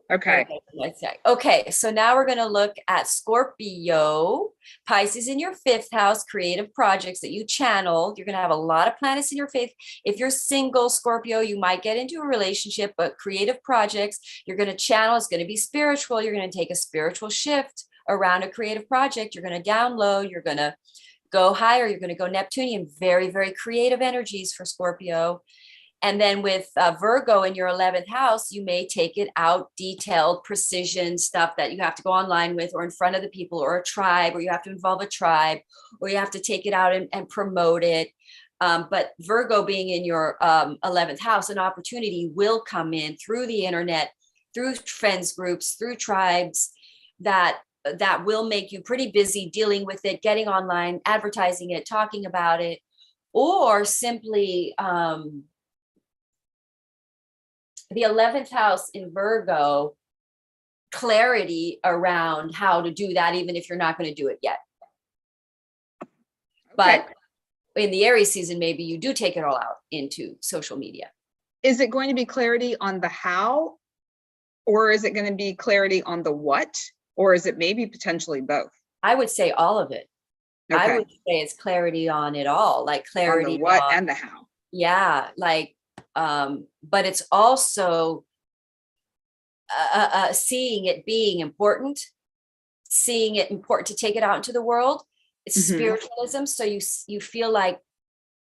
Okay. So now we're going to look at Scorpio, Pisces in your 5th house, creative projects that you channel. You're going to have a lot of planets in your 5th. If you're single, Scorpio, you might get into a relationship, but creative projects, you're going to channel. It's going to be spiritual. You're going to take a spiritual shift around a creative project. You're going to down low. You're going to go higher. You're going to go Neptunian. Very, very creative energies for Scorpio. And then with Virgo in your 11th house, you may take it out, detailed precision stuff that you have to go online with or in front of the people or a tribe, or you have to involve a tribe, or you have to take it out and promote it. But Virgo being in your 11th house, an opportunity will come in through the internet, through friends groups, through tribes that will make you pretty busy dealing with it, getting online, advertising it, talking about it, or simply the 11th house in Virgo, clarity around how to do that, even if you're not going to do it yet. Okay. But in the Aries season, maybe you do take it all out into social media. Is it going to be clarity on the how, or is it going to be clarity on the what, or is it maybe potentially both? I would say all of it. Okay. I would say it's clarity on it all, like clarity on the what and the how. Yeah, like but it's also seeing it being important, seeing it important to take it out into the world. It's spiritualism. So you feel like,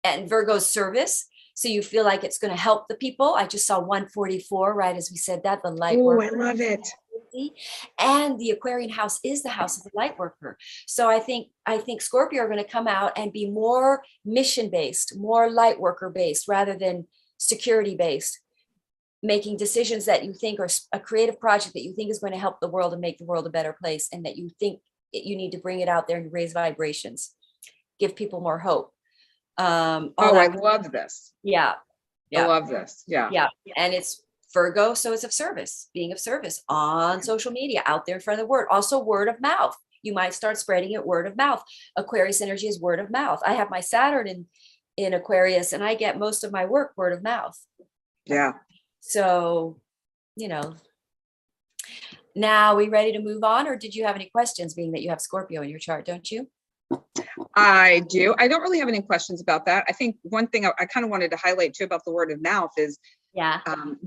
and Virgo's service. So you feel like it's going to help the people. I just saw 144, right? As we said that, the light worker. I love it. And the Aquarian house is the house of the light worker. So I think Scorpio are going to come out and be more mission-based, more light worker based, rather than security-based, making decisions that you think are a creative project that you think is going to help the world and make the world a better place, and that you think you need to bring it out there and raise vibrations, give people more hope. I love this. Yeah. I love this. Yeah. And it's Virgo, so it's of service, being of service on social media, out there in front of the word. Also word of mouth. You might start spreading it word of mouth. Aquarius energy is word of mouth. I have my Saturn in Aquarius, and I get most of my work word of mouth. Yeah. So, Now, we ready to move on, or did you have any questions, being that you have Scorpio in your chart, don't you? I do. I don't really have any questions about that. I think one thing I kind of wanted to highlight too about the word of mouth is,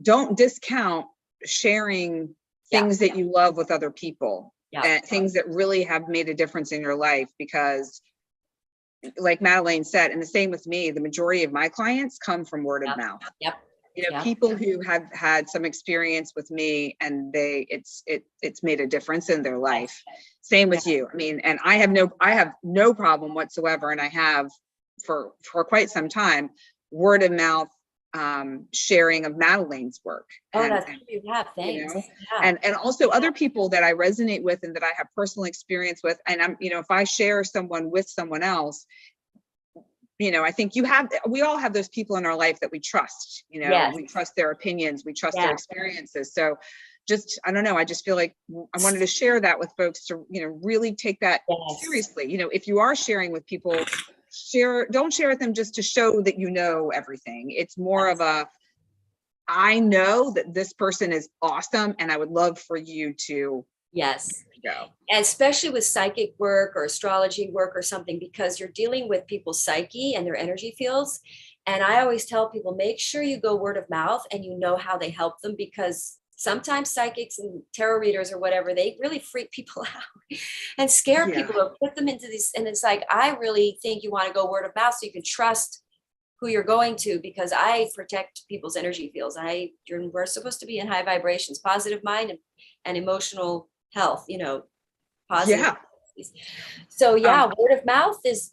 don't discount sharing things that you love with other people, and things that really have made a difference in your life, because like Madelaine said, and the same with me, the majority of my clients come from word of mouth. People who have had some experience with me, and it's made a difference in their life. Same with you. I mean, and I have no problem whatsoever, and I have for quite some time, word of mouth sharing of Madelaine's work. That's true. Thanks. And also other people that I resonate with and that I have personal experience with. And I'm, if I share someone with someone else, I think we all have those people in our life that we trust, we trust their opinions, we trust their experiences. So I don't know, I just feel like I wanted to share that with folks to, really take that seriously. If you are sharing with people, don't share with them just to show that you know everything. It's more of I know that this person is awesome, and I would love for you to go. And especially with psychic work or astrology work or something, because you're dealing with people's psyche and their energy fields. And I always tell people, make sure you go word of mouth and you know how they help them, because sometimes psychics and tarot readers or whatever, they really freak people out and scare people or put them into these. And it's like, I really think you want to go word of mouth so you can trust who you're going to, because I protect people's energy fields. We're supposed to be in high vibrations, positive mind and emotional health, positive. So word of mouth is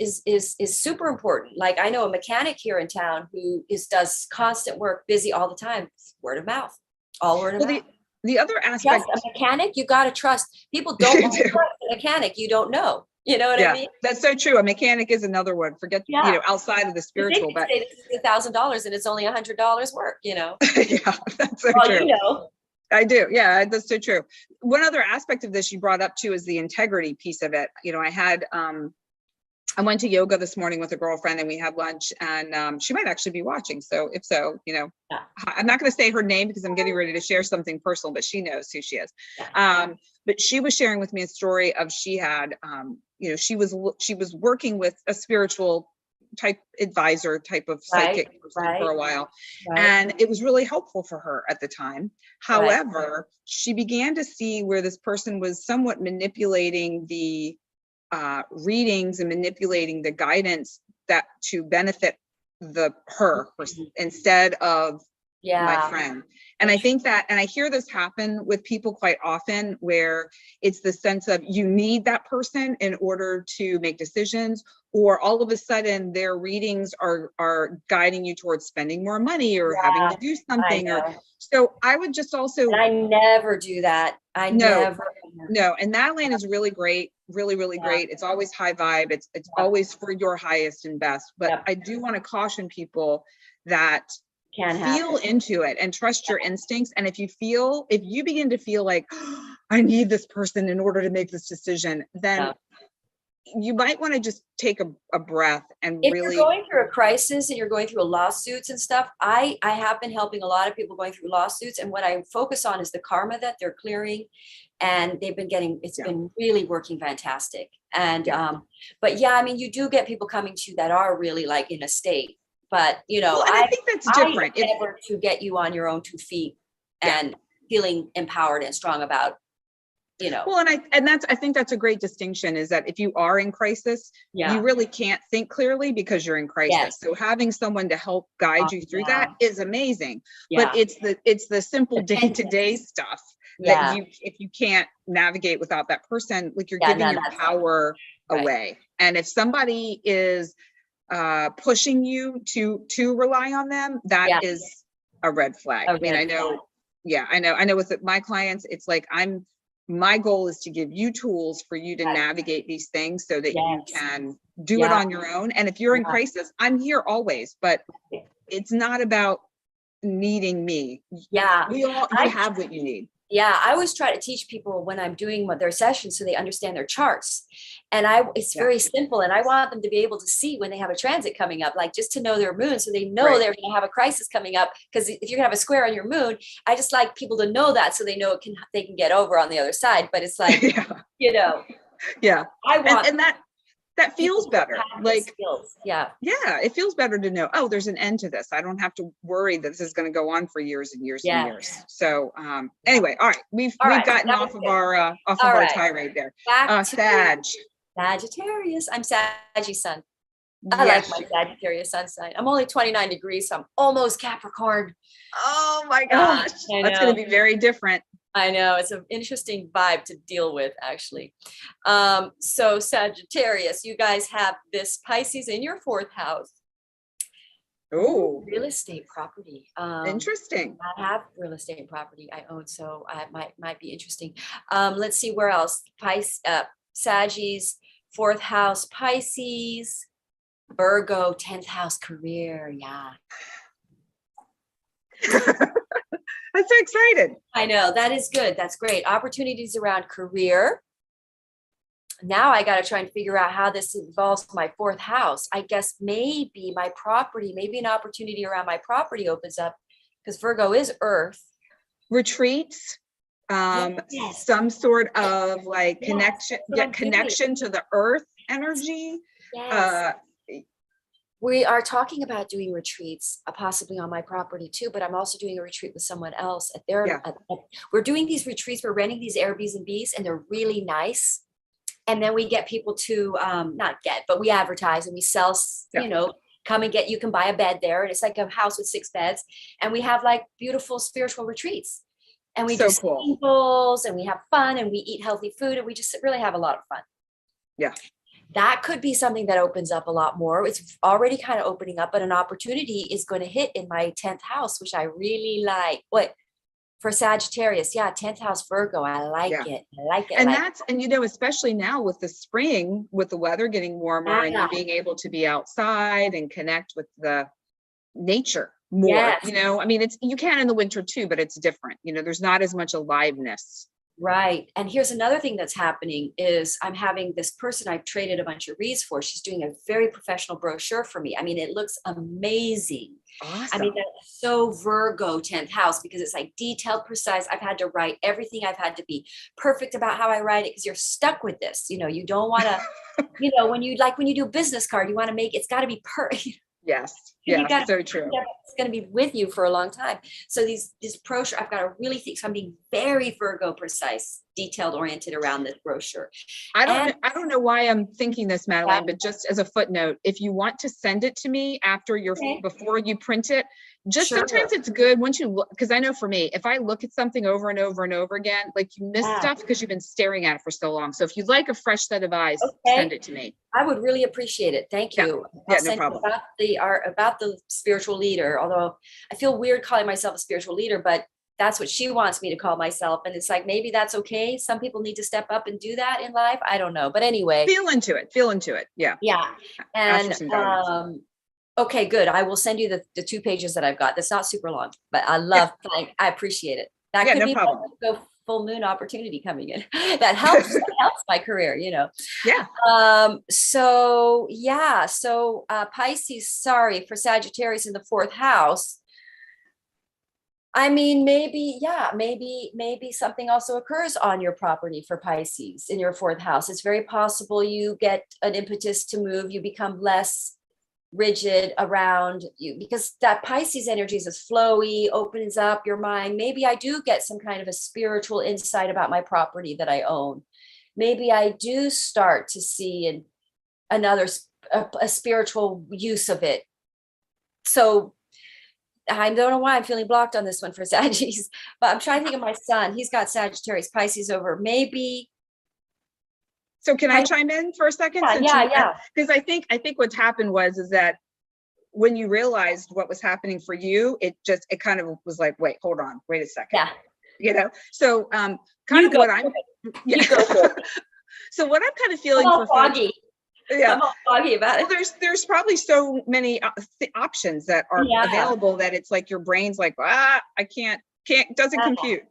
super important. Like, I know a mechanic here in town who does constant work, busy all the time. Word of mouth, all word of mouth. The other aspect, a mechanic, you got to trust. People don't want to trust a mechanic you don't know. You know what I mean? That's so true. A mechanic is another one. Forget, outside of the spiritual, but this is $1,000 and it's only $100 work, that's so true. I do. Yeah, that's so true. One other aspect of this you brought up too is the integrity piece of it. I went to yoga this morning with a girlfriend and we had lunch, and she might actually be watching. So if so, I'm not going to say her name because I'm getting ready to share something personal, but she knows who she is. But she was sharing with me a story of she had, she was working with a spiritual type advisor, type of psychic person for a while. And it was really helpful for her at the time. However, she began to see where this person was somewhat manipulating the readings and manipulating the guidance that to benefit her instead of my friend. And I think that, and I hear this happen with people quite often, where it's the sense of you need that person in order to make decisions, or all of a sudden their readings are guiding you towards spending more money or having to do something. So I would just also, I never do that. No. And Madelaine is really great, really, really great. It's always high vibe. It's always for your highest and best. But I do want to caution people that feel into it and trust your instincts. And if you begin to feel like, oh, I need this person in order to make this decision, then you might want to just take a breath and if really. If you're going through a crisis and you're going through lawsuits and stuff, I have been helping a lot of people going through lawsuits. And what I focus on is the karma that they're clearing. And they've been it's been really working fantastic. And, but you do get people coming to you that are really like in a state. But, I think that's different. I endeavor to get you on your own 2 feet and feeling empowered and strong about, Well, I think that's a great distinction, is that if you are in crisis, you really can't think clearly because you're in crisis. Yes. So having someone to help guide you through that is amazing. But it's the simple day-to-day stuff that if you can't navigate without that person, like you're giving your power away. And if somebody is pushing you to rely on them, that is a red flag. I know with my clients, it's like my goal is to give you tools for you to navigate these things so that you can do it on your own. And if you're in crisis, I'm here always, but it's not about needing me. You have what you need. Yeah, I always try to teach people when I'm doing their sessions so they understand their charts. And it's very simple. And I want them to be able to see when they have a transit coming up, like just to know their moon so they know they're going to have a crisis coming up. Because if you're going to have a square on your moon, I just like people to know that so they know they can get over on the other side. But it's like, you know, I want and that feels better. Like, it feels better to know, oh, there's an end to this. I don't have to worry that this is going to go on for years and years and years. So anyway, all right, we've gotten off of our tirade there. Sagittarius. I'm Sagittarius sun. I like my Sagittarius sun sign. I'm only 29 degrees, so I'm almost Capricorn. Oh my gosh, that's going to be very different. I know, it's an interesting vibe to deal with, actually. So Sagittarius, you guys have this Pisces in your 4th house. Oh, real estate property. Interesting. I have real estate property I own, so I might be interesting. Let's see where else. Saggies, 4th house, Pisces, Virgo, 10th house, career. Yeah. I'm so excited. I know, that is good. That's great. Opportunities around career. Now I got to try and figure out how this involves my 4th house. I guess maybe my property, maybe an opportunity around my property opens up because Virgo is Earth. Retreats, some sort of like connection to the Earth energy. Yes. We are talking about doing retreats, possibly on my property too, but I'm also doing a retreat with someone else at their, we're doing these retreats, we're renting these Airbnbs and they're really nice. And then we get people to, but we advertise and we sell, you know, come and you can buy a bed there. And it's like a house with 6 beds. And we have like beautiful spiritual retreats. And we do symbols and we have fun and we eat healthy food and we just really have a lot of fun. Yeah. That could be something that opens up a lot more. It's already kind of opening up, but an opportunity is going to hit in my 10th house, which I really like. For Sagittarius, 10th house Virgo, I like it. I like it. And you know, especially now with the spring, with the weather getting warmer and you being able to be outside and connect with the nature more, you know, I mean, you can in the winter too, but it's different. You know, there's not as much aliveness. Right. And here's another thing that's happening is I'm having this person I've traded a bunch of reads for. She's doing a very professional brochure for me. I mean, it looks amazing. Awesome. I mean, that's so Virgo 10th house because it's like detailed, precise. I've had to write everything. I've had to be perfect about how I write it because you're stuck with this. You know, you don't want to, you know, when you do a business card, you want to make, it's got to be perfect. Yes. Yeah. So true. It's going to be with you for a long time. So this brochure, I've got to really think. So I'm being very Virgo precise, detailed oriented around this brochure. I don't know why I'm thinking this, Madelaine, but just as a footnote, if you want to send it to me after before you print it, just sometimes it's good once you look, because I know for me, if I look at something over and over and over again, like you miss stuff because you've been staring at it for so long. So if you'd like a fresh set of eyes, send it to me. I would really appreciate it. Thank you. Yeah, no problem. About the spiritual leader, although I feel weird calling myself a spiritual leader, but that's what she wants me to call myself. And it's like, maybe that's okay. Some people need to step up and do that in life. I don't know. But anyway. Feel into it. Yeah. Yeah. And okay, good. I will send you the 2 pages that I've got. That's not super long, but I appreciate it. That could be a full moon opportunity coming in. That helps my career, you know? Yeah. So Pisces, for Sagittarius in the 4th house. I mean, maybe something also occurs on your property for Pisces in your 4th house. It's very possible you get an impetus to move. You become less rigid around you because that Pisces energy is flowy, opens up your mind. Maybe I do get some kind of a spiritual insight about my property that I own. Maybe I do start to see a spiritual use of it. So I don't know why I'm feeling blocked on this one for Sagittarius, but I'm trying to think of my son. He's got Sagittarius Pisces over. Maybe. So can I chime in for a second? Yeah. Because I think what's happened is that when you realized what was happening for you, it kind of was like, wait a second. Yeah. You know, so So what I'm kind of feeling for foggy. Yeah. I'm all foggy about it. Well, there's probably so many options that are available that it's like your brain's like, I can't doesn't compute.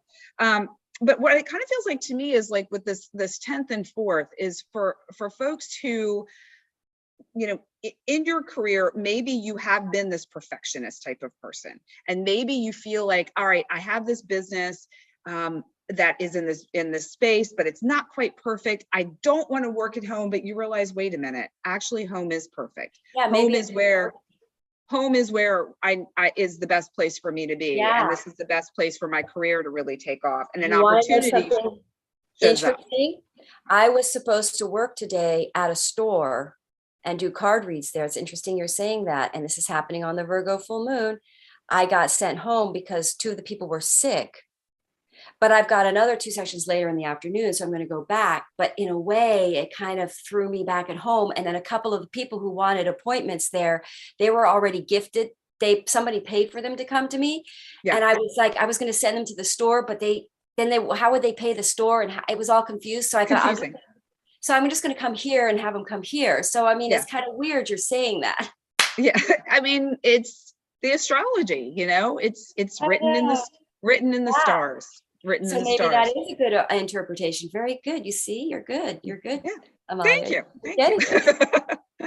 but what it kind of feels like to me is like with this 10th and 4th is for folks who, you know, in your career, maybe you have been this perfectionist type of person, and maybe you feel like, all right, I have this business that is in this space, but it's not quite perfect. I don't want to work at home, but you realize, wait a minute, actually home is perfect. Yeah, Home is where I is the best place for me to be. Yeah. And this is the best place for my career to really take off. And an You wanna know opportunity something shows up. interesting? I was supposed to work today at a store and do card reads there. It's interesting you're saying that. And this is happening on the Virgo full moon. I got sent home because 2 of the people were sick. But I've got another 2 sessions later in the afternoon, so I'm going to go back. But in a way, it kind of threw me back at home. And then a couple of the people who wanted appointments there, they were already gifted. Somebody paid for them to come to me. Yeah. And I was like, I was going to send them to the store, but how would they pay the store? And it was all confused. So I thought, so I'm just going to come here and have them come here. So, I mean, It's kind of weird you're saying that. Yeah. I mean, it's the astrology, you know, it's written in the stars. So maybe that is a good interpretation. Very good. You see, you're good. You're good. Yeah. Amalia. Thank you.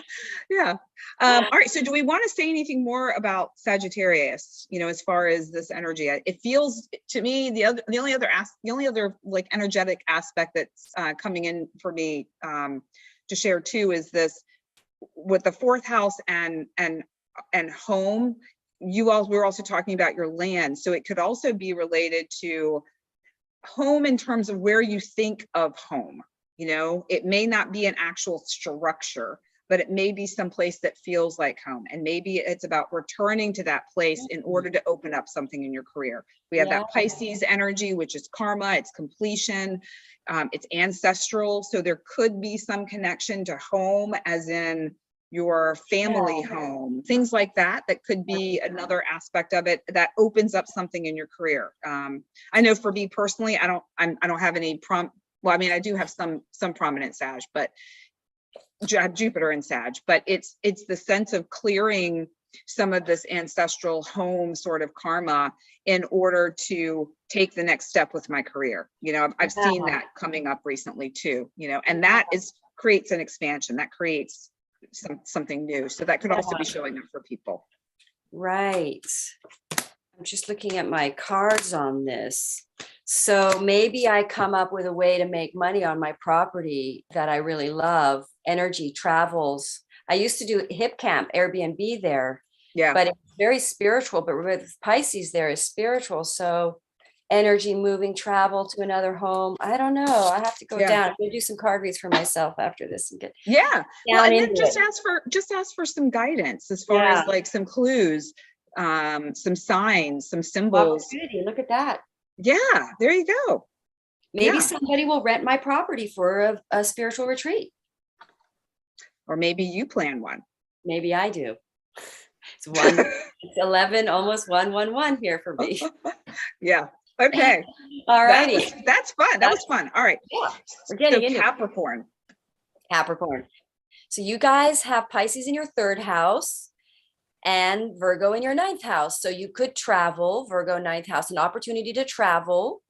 Yeah. All right. So do we want to say anything more about Sagittarius, you know, as far as this energy? It feels to me, the only other like energetic aspect that's coming in for me to share too is this with the 4th house and home. We're also talking about your land. So it could also be related to home in terms of where you think of home. You know, it may not be an actual structure, but it may be someplace that feels like home. And maybe it's about returning to that place in order to open up something in your career. We have that Pisces energy, which is karma, it's completion, it's ancestral. So there could be some connection to home as in your family home, things like that could be another aspect of it that opens up something in your career. I know for me personally, I don't have any I mean, I do have some prominent Sag, but I have Jupiter in Sag, but it's the sense of clearing some of this ancestral home sort of karma in order to take the next step with my career. You know, I've seen that coming up recently too, you know, and that creates an expansion, that creates something new. So that could also be showing up for people. Right. I'm just looking at my cards on this. So maybe I come up with a way to make money on my property that I really love. Energy travels. I used to do hip camp, Airbnb there. Yeah. But it's very spiritual, but with Pisces there is spiritual. So energy moving, travel to another home. I don't know. I have to go down. I'm gonna do some card reads for myself after this and get well, and then just ask for some guidance as far as like some clues, some signs, some symbols. Look at that. Yeah, there you go. Maybe somebody will rent my property for a spiritual retreat. Or maybe you plan one. Maybe I do. It's 11, almost 111 here for me. Yeah. Okay. All righty. That's fun. That was fun. All right. Yeah. We're getting into Capricorn. So you guys have Pisces in your 3rd house and Virgo in your 9th house. So you could travel, Virgo 9th house, an opportunity to travel.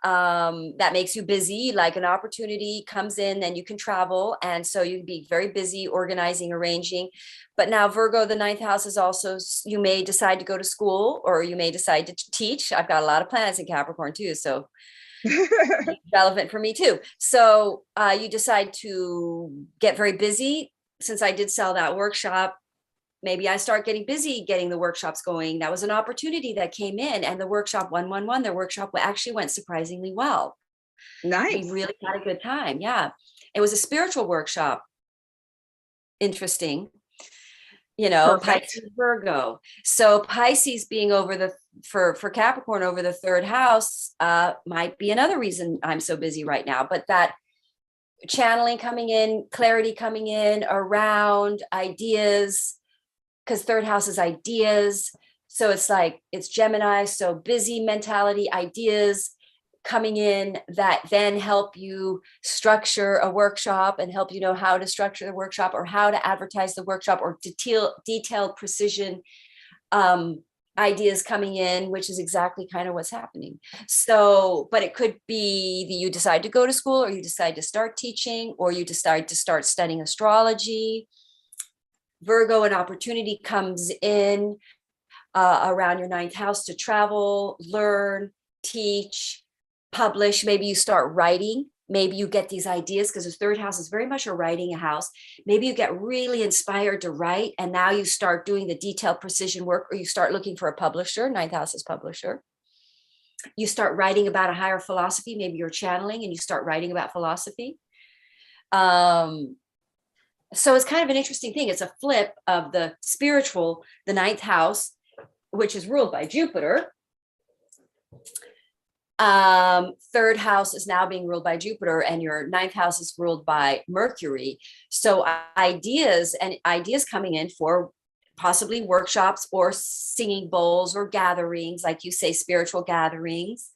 That makes you busy, like an opportunity comes in, then you can travel. And so you'd be very busy organizing, arranging. But now Virgo, the 9th house is also, you may decide to go to school or you may decide to teach. I've got a lot of planets in Capricorn too. So relevant for me too. So you decide to get very busy. Since I did sell that workshop, maybe I start getting busy getting the workshops going. That was an opportunity that came in, and the workshop 111, their workshop actually went surprisingly well. Nice. We really had a good time. Yeah. It was a spiritual workshop. Interesting. You know, Pisces, Virgo. So Pisces being over for Capricorn over the 3rd house might be another reason I'm so busy right now, but that channeling coming in, clarity coming in around ideas, because 3rd house is ideas. So it's like, it's Gemini. So busy mentality, ideas coming in that then help you structure a workshop and help you know how to structure the workshop or how to advertise the workshop or detailed precision ideas coming in, which is exactly kind of what's happening. So, but it could be that you decide to go to school, or you decide to start teaching, or you decide to start studying astrology. Virgo, an opportunity comes in around your ninth house to travel, learn, teach, publish. Maybe you start writing. Maybe you get these ideas because the third house is very much a writing house. Maybe you get really inspired to write, and now you start doing the detailed precision work, or you start looking for a publisher. Ninth house is publisher. You start writing about a higher philosophy. Maybe you're channeling and you start writing about philosophy. So it's kind of an interesting thing. It's a flip of the spiritual, the ninth house, which is ruled by Jupiter. Third house is now being ruled by Jupiter, and your ninth house is ruled by Mercury. So ideas coming in for possibly workshops or singing bowls or gatherings, like you say, spiritual gatherings,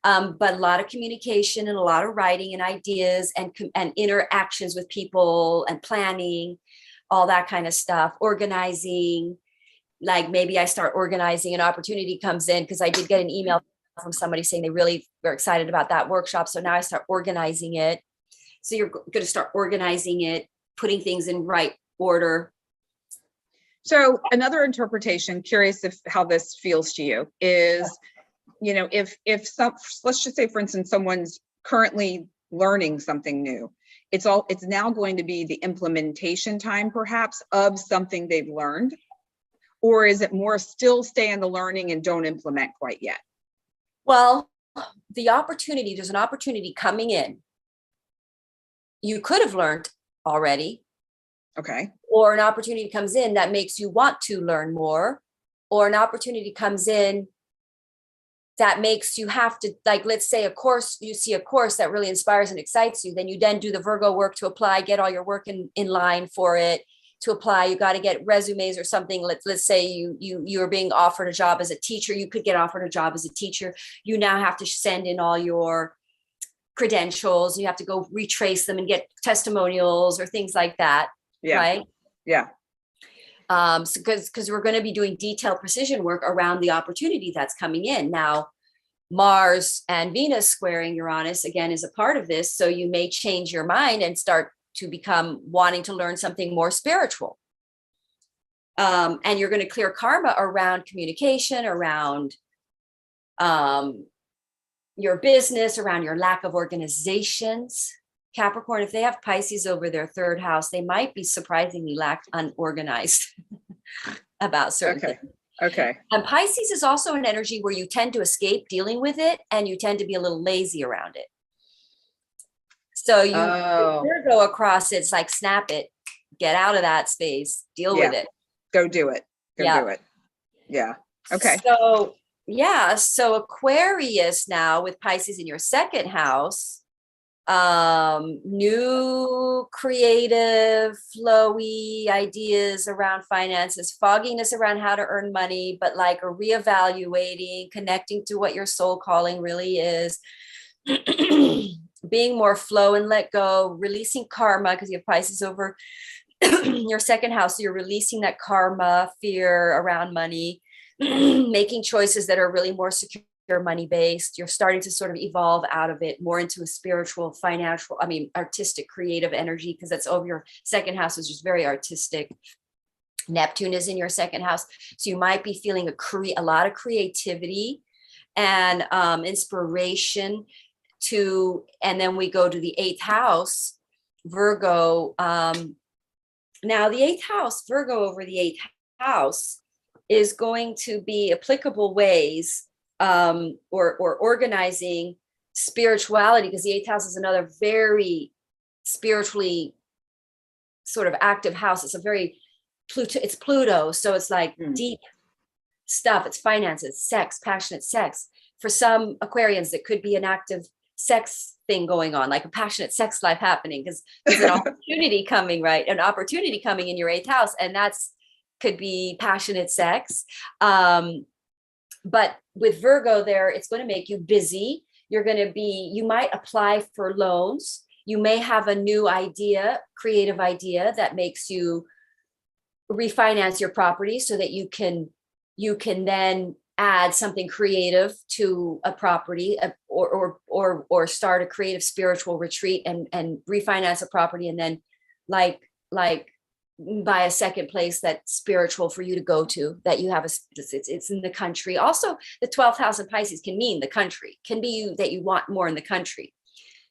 but a lot of communication and a lot of writing and ideas and interactions with people and planning, all that kind of stuff, organizing. Like maybe I start organizing, an opportunity comes in, because I did get an email from somebody saying they really were excited about that workshop. So now I start organizing it. So you're going to start organizing it, putting things in right order. So another interpretation, curious how this feels to you, is, you know, if let's just say, for instance, someone's currently learning something new, it's now going to be the implementation time perhaps of something they've learned. Or is it more still stay in the learning and don't implement quite yet? Well, there's an opportunity coming in. You could have learned already. Okay. Or an opportunity comes in that makes you want to learn more. Or an opportunity comes in that makes you have to, like, let's say you see a course that really inspires and excites you. Then you do the Virgo work to apply, get all your work in line for it. To apply, you got to get resumes or something. Let's say you are being offered a job as a teacher. You could get offered a job as a teacher. You now have to send in all your credentials. You have to go retrace them and get testimonials or things like that. Yeah. Right. Yeah. Because we're going to be doing detailed precision work around the opportunity that's coming in. Now, Mars and Venus squaring Uranus again is a part of this. So you may change your mind and start to become wanting to learn something more spiritual. And you're going to clear karma around communication, around your business, around your lack of organizations. Capricorn, if they have Pisces over their third house, they might be surprisingly unorganized about certain things. Okay. And Pisces is also an energy where you tend to escape dealing with it, and you tend to be a little lazy around it. So you go across, it's like, snap it, get out of that space, deal with it. Go do it. Do it. Yeah. Okay. So, so Aquarius now with Pisces in your second house, new creative, flowy ideas around finances, fogginess around how to earn money, but like a reevaluating, connecting to what your soul calling really is. Being more flow and let go, releasing karma, because you have Pisces over your second house. So you're releasing that karma, fear around money, making choices that are really more secure, money based. You're starting to sort of evolve out of it more into a spiritual, financial, artistic, creative energy, because that's over your second house, which is very artistic. Neptune is in your second house. So you might be feeling a lot of creativity and inspiration and then we go to the eighth house, Virgo. Now the eighth house, Virgo over the eighth house, is going to be applicable ways or organizing spirituality, because the eighth house is another very spiritually sort of active house. It's it's Pluto. So it's like deep stuff. It's finance, it's sex, passionate sex. For some Aquarians, it could be an active sex thing going on, like a passionate sex life happening, because there's an opportunity coming, right? An opportunity coming in your eighth house, and could be passionate sex. But with Virgo there, it's going to make you busy. You might apply for loans. You may have a new idea, creative idea that makes you refinance your property so that you can you can then add something creative to a property, or start a creative spiritual retreat and refinance a property, and then like buy a second place that's spiritual for you to go to, that you have it's in the country. Also, the 12th house in Pisces can mean the country, can be you, that you want more in the country.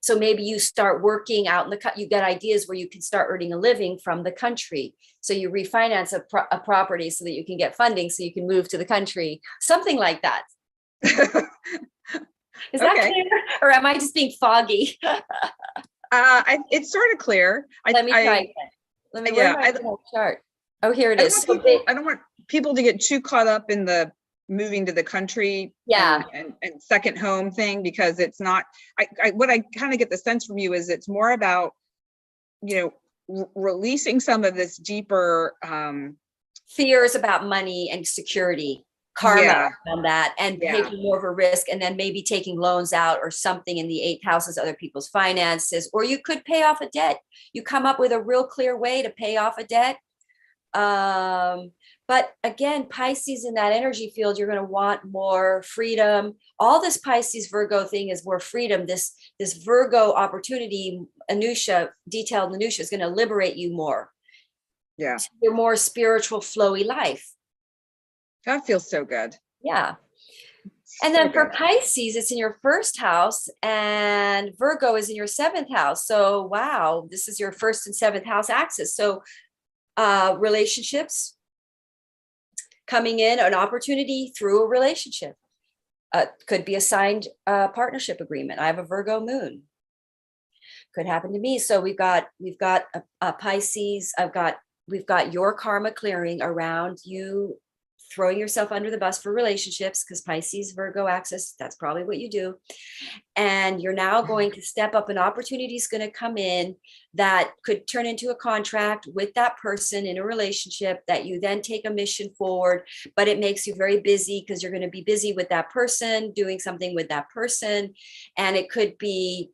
So maybe you start working out in you get ideas where you can start earning a living from the country. So you refinance a property so that you can get funding so you can move to the country, something like that. Is that clear? Or am I just being foggy? It's sort of clear. Let me try again. Let me chart. Oh, here it is. I don't want people to get too caught up in the moving to the country and second home thing, because it's not, what I kind of get the sense from you is it's more about, releasing some of this deeper fears about money and security, karma on that, and taking more of a risk, and then maybe taking loans out or something in the 8th house as other people's finances, or you could pay off a debt. You come up with a real clear way to pay off a debt. But again, Pisces, in that energy field, you're going to want more freedom. All this Pisces Virgo thing is more freedom. This Virgo opportunity, detailed Anusha, is going to liberate you more. Yeah. Your more spiritual, flowy life. That feels so good. Yeah. And then for Pisces, it's in your 1st house, and Virgo is in your 7th house. So, wow, this is your 1st and 7th house axis. So, relationships coming in, an opportunity through a relationship. Could be a signed partnership agreement. I have a Virgo moon. Could happen to me. So we've got a Pisces. We've got your karma clearing around you throwing yourself under the bus for relationships, because Pisces, Virgo axis, that's probably what you do. And you're now going to step up. An opportunity is going to come in that could turn into a contract with that person in a relationship that you then take a mission forward, but it makes you very busy because you're going to be busy with that person, doing something with that person. And it could be,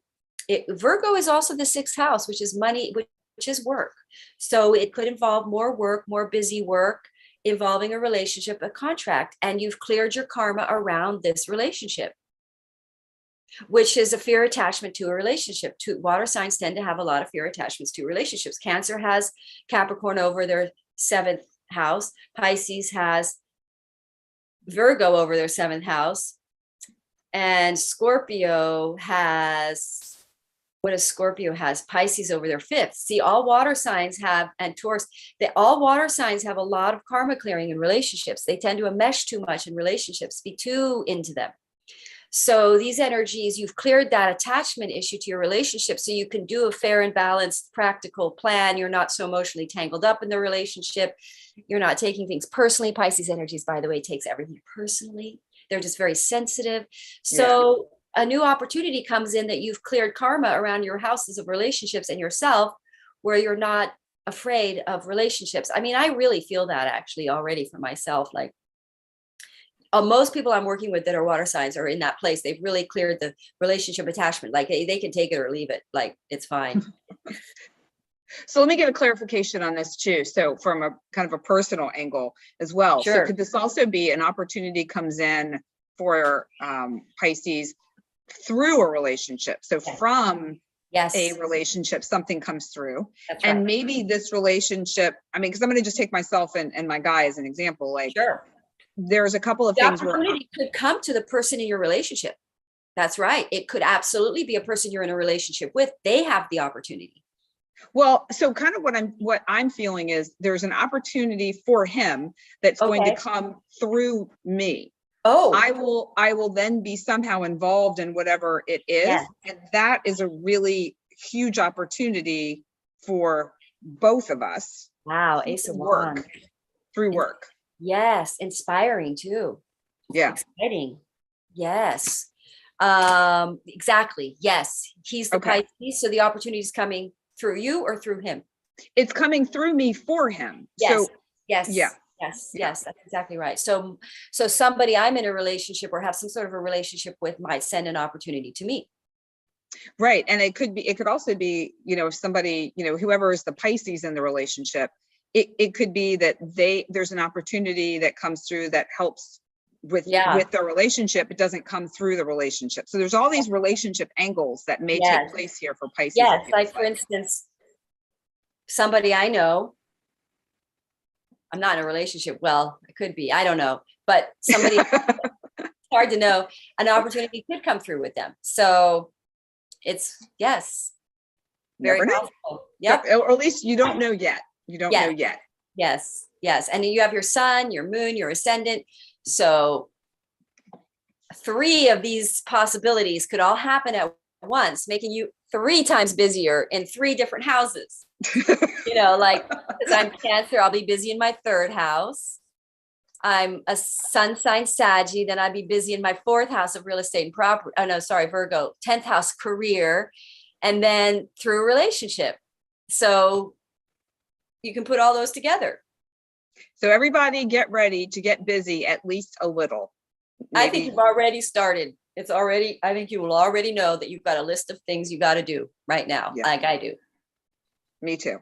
Virgo is also the 6th house, which is money, which is work. So it could involve more work, more busy work, involving a relationship, a contract, and you've cleared your karma around this relationship, which is a fear attachment to a relationship. Water signs tend to have a lot of fear attachments to relationships. Cancer has Capricorn over their 7th house. Pisces has Virgo over their 7th house. And Scorpio has, what does Scorpio has? Pisces over their 5th. See, all water signs have, and Taurus, all water signs have a lot of karma clearing in relationships. They tend to mesh too much in relationships, be too into them. So these energies, you've cleared that attachment issue to your relationship, so you can do a fair and balanced practical plan. You're not so emotionally tangled up in the relationship. You're not taking things personally. Pisces energies, by the way, takes everything personally. They're just very sensitive. So a new opportunity comes in that you've cleared karma around your houses of relationships and yourself, where you're not afraid of relationships. I mean, I really feel that actually already for myself. Like, most people I'm working with that are water signs are in that place. They've really cleared the relationship attachment. Like, they can take it or leave it. Like, it's fine. So let me get a clarification on this too. So from a kind of a personal angle as well. Sure. So could this also be an opportunity comes in for Pisces through a relationship? So from a relationship, something comes through. That's right. And maybe this relationship, I mean, because I'm going to just take myself and my guy as an example. Like, sure, there's a couple of the things opportunity could come to the person in your relationship. That's right. It could absolutely be a person you're in a relationship with. They have the opportunity. Well, so kind of what I'm feeling is there's an opportunity for him that's going to come through me. Oh, I will then be somehow involved in whatever it is. Yes. And that is a really huge opportunity for both of us. Wow. Ace of Wands. Through work. Yes. Inspiring too. Yeah. Exciting. Yes. Exactly. Yes. He's the Pisces. So the opportunity is coming through you or through him? It's coming through me for him. Yes. So, yes. Yeah. Yes, that's exactly right. So somebody I'm in a relationship or have some sort of a relationship with might send an opportunity to me. Right. And it could also be, if somebody, whoever is the Pisces in the relationship it could be that there's an opportunity that comes through that helps with their relationship. It doesn't come through the relationship. So there's all these relationship angles that may take place here for Pisces. Yes, like for instance, somebody I know, I'm not in a relationship. Well, it could be, I don't know, but somebody, it's hard to know, an opportunity could come through with them. So it's, yes, very possible. Yep. Or at least you don't know yet. You don't know yet. Yes. Yes. And you have your sun, your moon, your ascendant. So 3 of these possibilities could all happen at once, making you 3 times busier in 3 different houses. You know, like, because I'm Cancer, I'll be busy in my 3rd house. I'm a sun sign Saggy, then I'd be busy in my 4th house of real estate and property. Oh no, sorry, Virgo, 10th house career, and then through a relationship. So you can put all those together. So everybody get ready to get busy at least a little. Maybe. I think you've already started. It's already, I think you will already know that you've got a list of things you got to do right now, like I do. Me too.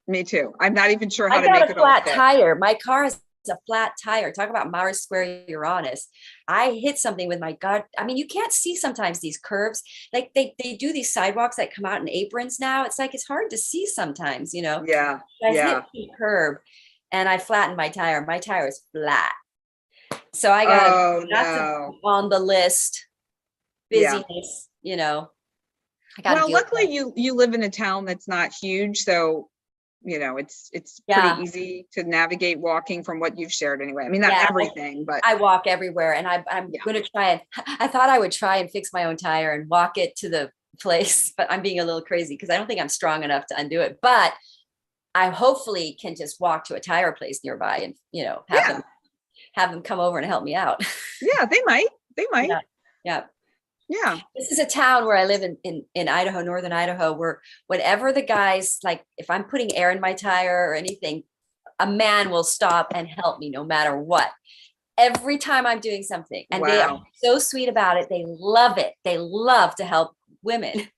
Me too. I'm not even sure how to make it all fit. Flat tire. My car is a flat tire. Talk about Mars square Uranus. I hit something with my gut. I mean, you can't see sometimes these curves. Like they do these sidewalks that come out in aprons now. It's like, it's hard to see sometimes, you know? Yeah. I hit the curb and I flattened my tire. My tire is flat. So I got on the list. Busyness, you know. Well, luckily you live in a town that's not huge, so you know it's pretty easy to navigate walking from what you've shared anyway. I mean, not everything, but I walk everywhere, and I'm going to try. And I thought I would try and fix my own tire and walk it to the place, but I'm being a little crazy because I don't think I'm strong enough to undo it. But I hopefully can just walk to a tire place nearby and have them come over and help me out. Yeah, they might. Yeah. This is a town where I live in Idaho, northern Idaho, where whenever the guys, like if I'm putting air in my tire or anything, a man will stop and help me no matter what. Every time I'm doing something. And they are so sweet about it. They love it. They love to help women.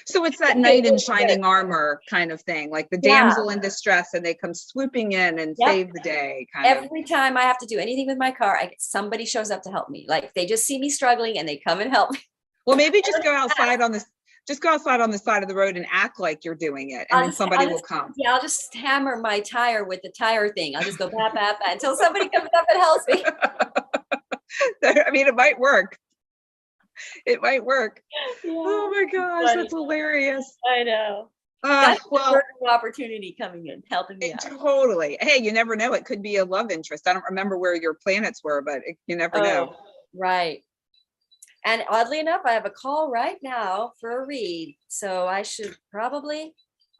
So it's that knight in shining armor kind of thing, like the damsel in distress, and they come swooping in and save the day. Every time I have to do anything with my car, somebody shows up to help me. Like they just see me struggling and they come and help me. Well, maybe just go outside on the side of the road and act like you're doing it, and then somebody will come. Yeah, I'll just hammer my tire with the tire thing. I'll just go bat, bat, bat until somebody comes up and helps me. I mean, it might work. It might work. Oh my gosh, that's hilarious. I know. That's a opportunity coming in, helping me out. Totally. Hey, you never know. It could be a love interest. I don't remember where your planets were, but you never know. Right. And oddly enough, I have a call right now for a read. So I should probably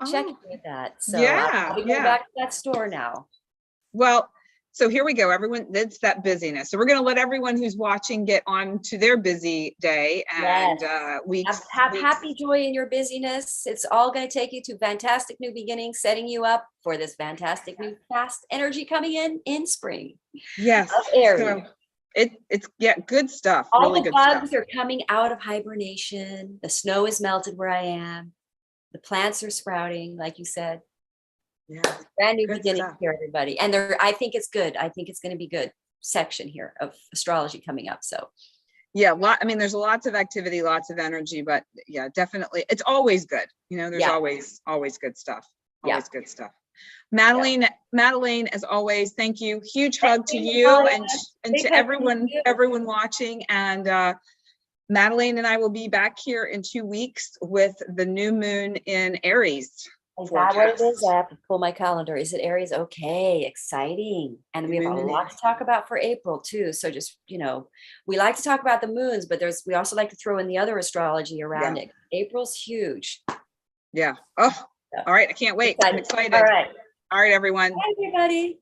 check with that. So I'll be going back to that store now. Well, so here we go, everyone. That's that busyness. So we're going to let everyone who's watching get on to their busy day, and have happy joy in your busyness. It's all going to take you to fantastic new beginnings, setting you up for this fantastic new fast energy coming in spring. Yes. Aries. So it's good stuff. All really the good bugs stuff. are coming out of hibernation. The snow is melted where I am. The plants are sprouting, like you said. Yeah, brand new beginning here, everybody. And I think it's good. I think it's going to be good section here of astrology coming up. So I mean, there's lots of activity, lots of energy, but definitely it's always good. You know, there's always good stuff. Always good stuff. Madelaine, as always, thank you. Huge hug to you and to everyone watching. And Madelaine and I will be back here in 2 weeks with the new moon in Aries. Is that what it is? I have to pull my calendar. Is it Aries? Okay, exciting. And we have a lot to talk about for April too. So just, we like to talk about the moons, but we also like to throw in the other astrology around it. April's huge. Yeah. Oh, all right. I can't wait. I'm excited. All right. All right, everyone. Bye, everybody.